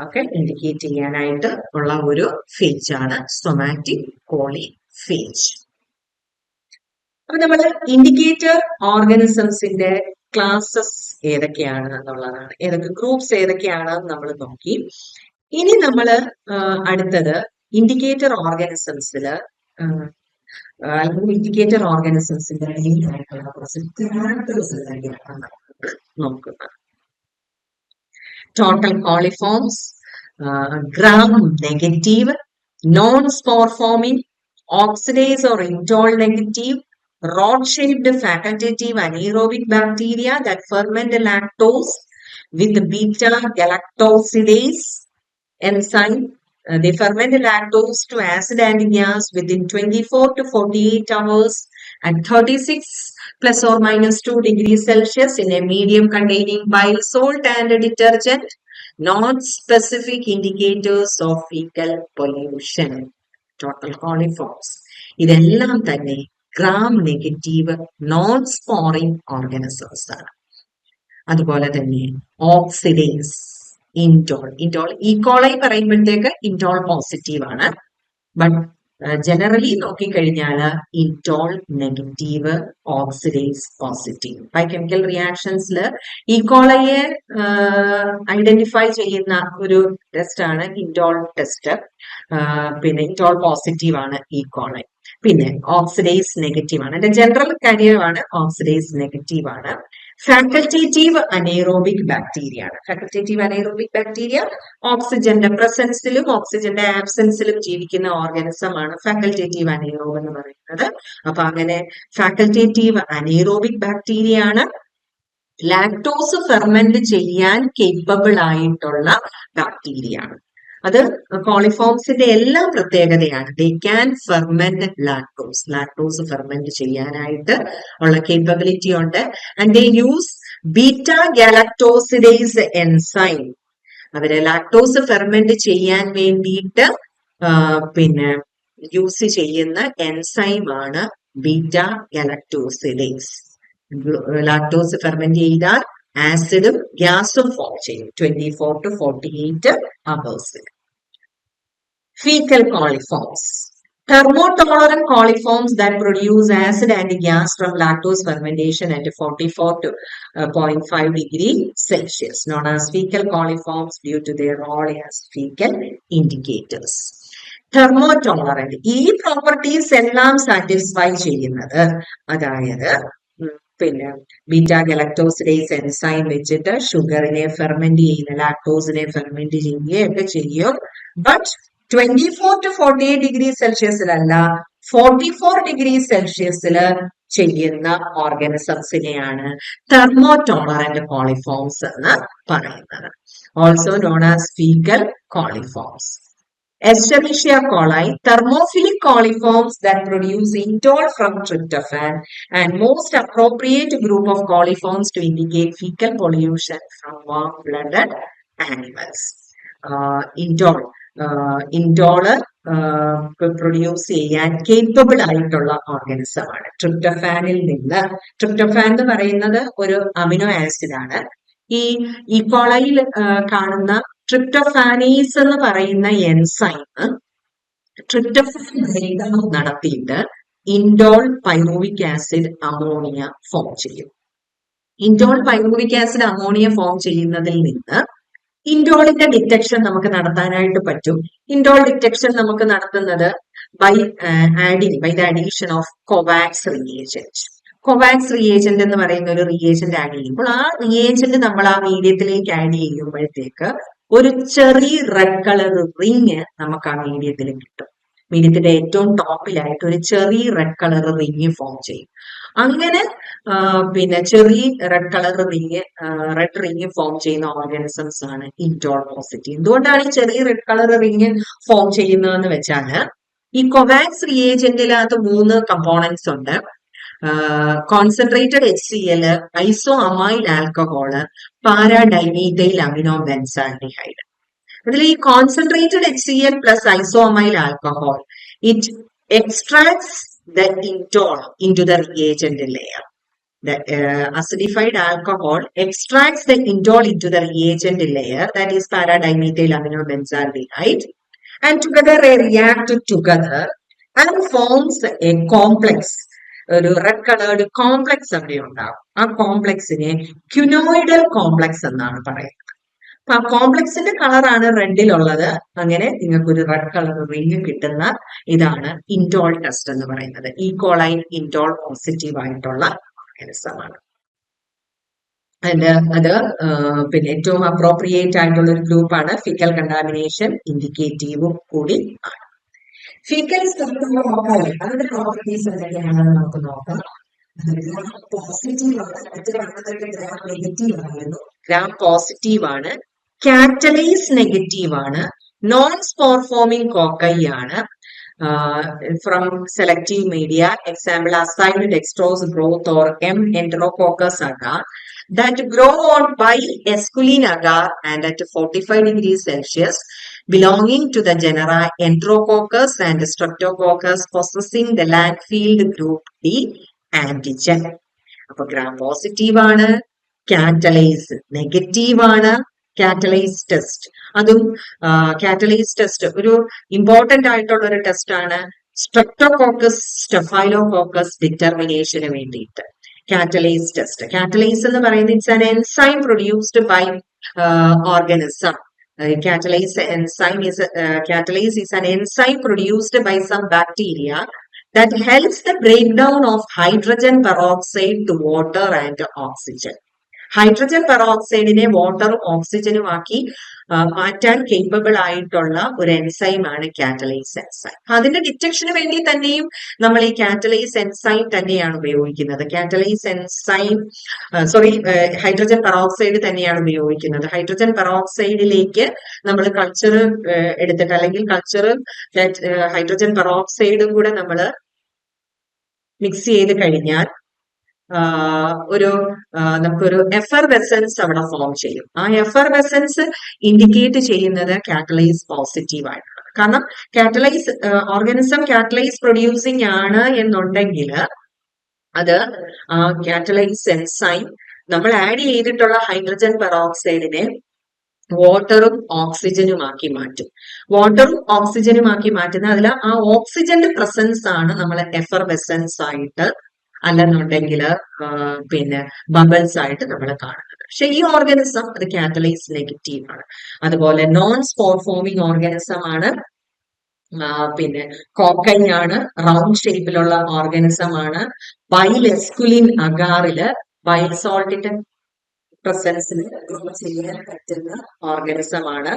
Speaker 1: ഒക്കെ indicate ചെയ്യാനായിട്ട് ഉള്ള ഒരു ഫേജ് ആണ് സൊമാറ്റിക് കോളിഫേജ്. അപ്പൊ നമ്മൾ ഇൻഡിക്കേറ്റർ ഓർഗാനിസംസിന്റെ ക്ലാസസ് ഏതൊക്കെയാണ് എന്നുള്ളതാണ്, ഏതൊക്കെ ഗ്രൂപ്പ്സ് ഏതൊക്കെയാണ് നമ്മൾ നോക്കി. ഇനി നമ്മൾ അടുത്തത് ഇൻഡിക്കേറ്റർ ഓർഗാനിസംസിൽ അല്ലെങ്കിൽ ഇൻഡിക്കേറ്റർ ഓർഗാനിസംസിന്റെ മെയിൻ ആയിട്ടുള്ള കുറച്ച് ക്യാരക്ടേഴ്സ് എന്തൊക്കെയാണ് നോക്കുന്നത്. Total coliforms, gram negative, non spore forming, oxidase or indole negative, rod-shaped facultative anaerobic bacteria that ferment lactose with beta-galactosidase enzyme. They ferment lactose to acid and gas within 24 to 48 hours at 36 plus or minus 2 degrees Celsius in a medium containing bile salt and detergent. Not specific indicators of fecal pollution. Total coliforms. ഇതെല്ലാം തന്നെ gram negative non sporing organisms ആണ്. അതുപോലെ തന്നെ oxidase, indole E coli പറയുമ്പോഴത്തേക്ക് indole positive ആണ്. But generally നോക്കിക്കഴിഞ്ഞാൽ indole negative, oxidase positive. Biochemical റിയാക്ഷൻസിൽ ഈക്കോളയെ ഐഡന്റിഫൈ ചെയ്യുന്ന ഒരു ടെസ്റ്റ് ആണ് ഇൻഡോൾ ടെസ്റ്റ്. പിന്നെ ഇൻഡോൾ പോസിറ്റീവ് ആണ് ഈക്കോളൈ. പിന്നെ ഓക്സിഡേസ് നെഗറ്റീവ് ആണ്. എന്റെ ജനറൽ കാര്യമാണ് ഓക്സിഡേസ് നെഗറ്റീവ് ആണ്. ഫാക്കൽറ്റേറ്റീവ് അനേറോബിക് ബാക്ടീരിയ ആണ്. ഫാക്കൽറ്റേറ്റീവ് അനേറോബിക് ബാക്ടീരിയ ഓക്സിജന്റെ പ്രസൻസിലും ഓക്സിജന്റെ ആബ്സെൻസിലും ജീവിക്കുന്ന ഓർഗാനിസം ആണ് ഫാക്കൽറ്റേറ്റീവ് അനേറോബ് എന്ന് പറയുന്നത്. അപ്പൊ അങ്ങനെ ഫാക്കൽറ്റേറ്റീവ് അനേറോബിക് ബാക്ടീരിയ ആണ്. ലാക്ടോസ് ഫെർമെന്റ് ചെയ്യാൻ കേപ്പബിൾ ആയിട്ടുള്ള ബാക്ടീരിയ ആണ്. അത് കോളിഫോംസിന്റെ എല്ലാം പ്രത്യേകതയാണ്. They can ferment lactose ferment ചെയ്യാനായിട്ട് ഉള്ള കേപ്പബിലിറ്റി ഉണ്ട്. And they use beta galactosidase enzyme. അവര് ലാക്ടോസ് ഫെർമെന്റ് ചെയ്യാൻ വേണ്ടിയിട്ട് പിന്നെ യൂസ് ചെയ്യുന്ന എൻസൈം ആണ് ബീറ്റാ ഗാലക്ടോസിഡേസ്. ലാക്ടോസ് ഫെർമെന്റ് ചെയ്താൽ ആസിഡും ഗ്യാസും ഫോം ചെയ്യും 24 to 48 hours. Fecal coliforms. Thermotolerant coliforms that produce acid and gas from lactose fermentation at 44 to 0.5 degrees Celsius, known as fecal coliforms due to their role as fecal indicators. Thermo tolerant. ഈ properties എല്ലാം satisfy ചെയ്യുന്നത്, അതായത് പിന്നെ beta ഗലക്ടോസിഡേസ് enzyme വെച്ചിട്ട് ഷുഗറിനെ ferment ചെയ്യുന്ന, ലാക്ടോസിനെ ferment ചെയ്യുകയൊക്കെ ചെയ്യും. But 24 to 48 degree സെൽഷ്യസിലല്ല, 44 ഡിഗ്രി സെൽഷ്യസിൽ ചെയ്യുന്ന ഓർഗാനിസംസിനെയാണ് തെർമോ ടോളറന്റ് കോളിഫോംസ് എന്ന് പറയുന്നത്. Also known as faecal coliforms. Escherichia coli, thermophilic coliforms that produce indole from tryptophan, and most appropriate group of coliforms to indicate fecal pollution from warm-blooded animals. Indole produce ചെയ്യാൻ capable ആയിട്ടുള്ള organism ആണ്. ട്രിപ്റ്റോഫാനിൽ നിന്ന്, tryptophan എന്ന് പറയുന്നത് ഒരു amino acid ആണ്. ഈ ഈക്കോളയിൽ കാണുന്ന ട്രിപ്റ്റോഫാനേസ് എന്ന് പറയുന്ന എൻസൈം ട്രിപ്റ്റോഫാൻ ബ്രേക്ക്ഡൗൺ നടത്തിയിട്ട് indole pyruvic acid ammonia form ചെയ്യും. Indole pyruvic acid ammonia form ചെയ്യുന്നതിൽ നിന്ന് ഇൻഡോളിന്റെ ഡിറ്റക്ഷൻ നമുക്ക് നടത്താനായിട്ട് പറ്റും. ഇൻഡോൾ ഡിറ്റക്ഷൻ നമുക്ക് നടത്തുന്നത് by the addition of Kovacs reagent. Kovacs reagent എന്ന് പറയുന്ന ഒരു റിയേജന്റ് ആഡ് ചെയ്യുമ്പോൾ ആ റിയേജന്റ് നമ്മൾ ആ മീഡിയത്തിലേക്ക് ആഡ് ചെയ്യുമ്പോഴത്തേക്ക് ഒരു ചെറിയ റെഡ് കളർ റിങ് നമുക്ക് ആ മീഡിയത്തിൽ കിട്ടും. മീഡിയത്തിന്റെ ഏറ്റവും ടോപ്പിലായിട്ട് ഒരു ചെറിയ റെഡ് കളർ റിങ് ഫോം ചെയ്യും. അങ്ങനെ പിന്നെ ചെറിയ red colour ring, red ring form ചെയ്യുന്ന ഓർഗാനിസംസ് ആണ് ഇൻഡോൾ പോസിറ്റീവ്. എന്തുകൊണ്ടാണ് ഈ ചെറിയ റെഡ് കളർ റിങ് ഫോം ചെയ്യുന്നതെന്ന് വെച്ചാല് ഈ കൊവാക്സ് റിയേജന്റിനകത്ത് 3 കമ്പോണൻസ് ഉണ്ട്. കോൺസെൻട്രേറ്റഡ് HCl, ഐസോ അമൈൽ ആൽക്കഹോള്, പാരാഡൈമീഥൈൽ അമിനോ ബെൻസാൽഡിഹൈഡ്. അതിൽ ഈ concentrated HCl plus iso amyl alcohol it extracts the indole into the reagent layer. The acidified alcohol extracts the indole into the reagent layer, that is paradimethyl aminobenzaldehyde, and together they react together and forms a complex. ഒരു red coloured complex അവിടെ ഉണ്ടാവും. ആ കോംപ്ലക്സിനെ ക്യുനോയിഡൽ complex എന്നാണ് പറയുന്നത്. അപ്പൊ ആ കോംപ്ലക്സിന്റെ കളറാണ് റെഡിലുള്ളത്. അങ്ങനെ നിങ്ങൾക്ക് ഒരു റെഡ് കളർ റിങ് കിട്ടുന്ന ഇതാണ് ഇൻഡോൾ ടെസ്റ്റ് എന്ന് പറയുന്നത്. ഈക്കോളൈ ഇൻഡോൾ പോസിറ്റീവ് ആയിട്ടുള്ള ഓർഗാനിസം ആണ്. അത് പിന്നെ ഏറ്റവും അപ്രോപ്രിയേറ്റ് ആയിട്ടുള്ള ഒരു ഗ്രൂപ്പാണ്. ഫിക്കൽ കണ്ടാമിനേഷൻ ഇൻഡിക്കേറ്റീവും കൂടി ആണ്. ഫീക്കൽ അതിന്റെ പ്രോപ്പർട്ടീസ് എന്തൊക്കെയാണെന്ന് നമുക്ക് നോക്കാം. പോസിറ്റീവ് ആണ്, നെഗറ്റീവ് ആയിരുന്നു. ഗ്രാം പോസിറ്റീവ് ആണ്, കാറ്റലൈസ് നെഗറ്റീവ് ആണ്, നോൺ സ്പോർ ഫോമിംഗ് കോക്കൈ ആണ്. From selective media, example azide dextrose growth or M enterococcus agar that grow on by esculin agar and at 45 degrees Celsius, belonging to the genera Enterococcus and Streptococcus, possessing the Lanfield group D antigen. അപ്പൊ gram positive ആണ്, catalase negative ആണ്. Catalyse test, അതും catalyse test ഒരു important ആയിട്ടുള്ള ഒരു test ആണ് streptococcus staphylococcus ഡിറ്റർമിനേഷന് വേണ്ടിയിട്ട്. Catalyse test, catalase എന്ന് പറയുന്നത് it's an enzyme produced by organism. Catalase is an enzyme produced by some bacteria that helps the breakdown of hydrogen peroxide to water and oxygen. Hydrogen പെറോക്സൈഡിനെ വാട്ടറും ഓക്സിജനും ആക്കി മാറ്റാൻ capable ആയിട്ടുള്ള ഒരു എൻസൈമാണ് കാറ്റലൈസ് എൻസൈം. അതിന്റെ ഡിറ്റക്ഷന് വേണ്ടി തന്നെയും നമ്മൾ ഈ കാറ്റലൈസ് എൻസൈം തന്നെയാണ് ഉപയോഗിക്കുന്നത്. കാറ്റലൈസ് എൻസൈം ഹൈഡ്രജൻ പെറോക്സൈഡ് തന്നെയാണ് ഉപയോഗിക്കുന്നത്. ഹൈഡ്രജൻ പെറോക്സൈഡിലേക്ക് നമ്മൾ കൾച്ചർ എടുത്തിട്ട്, അല്ലെങ്കിൽ കൾച്ചർ ഹൈഡ്രജൻ പെറോക്സൈഡും കൂടെ നമ്മൾ മിക്സ് ചെയ്ത് കഴിഞ്ഞാൽ നമുക്കൊരു എഫർവെസൻസ് അവിടെ ഫോം ചെയ്യും. ആ എഫർവെസൻസ് ഇൻഡിക്കേറ്റ് ചെയ്യുന്നത് കാറ്റലൈസ് പോസിറ്റീവ് ആയിട്ടാണ്. കാരണം കാറ്റലൈസ് ഓർഗാനിസം കാറ്റലൈസ് പ്രൊഡ്യൂസിങ് ആണ് എന്നുണ്ടെങ്കിൽ അത് കാറ്റലൈസ് എൻസൈം നമ്മൾ ആഡ് ചെയ്തിട്ടുള്ള ഹൈഡ്രജൻ പെറോക്സൈഡിനെ വാട്ടറും ഓക്സിജനുമാക്കി മാറ്റും. വാട്ടറും ഓക്സിജനുമാക്കി മാറ്റുന്ന അതിൽ ആ ഓക്സിജന്റെ പ്രസൻസ് ആണ് നമ്മൾ എഫർവെസൻസ് ആയിട്ട്, അല്ലെന്നുണ്ടെങ്കിൽ പിന്നെ ബബിൾസ് ആയിട്ട് നമ്മൾ കാണുന്നത്. പക്ഷെ ഈ ഓർഗാനിസം അത് കാറ്റലൈസ് നെഗറ്റീവ് ആണ്. അതുപോലെ നോൺ സ്പോർ ഫോമിംഗ് ഓർഗാനിസം ആണ് പിന്നെ കോക്കൈനാണ്, റൗണ്ട് ഷേപ്പിലുള്ള ഓർഗാനിസം ആണ്. ബൈലെസ്കുലിൻ അഗാറില് ബൈൽ സോൾട്ടിന്റെ പ്രസൻസിൽ ഗ്രോ ചെയ്യാൻ പറ്റുന്ന ഓർഗാനിസം ആണ്.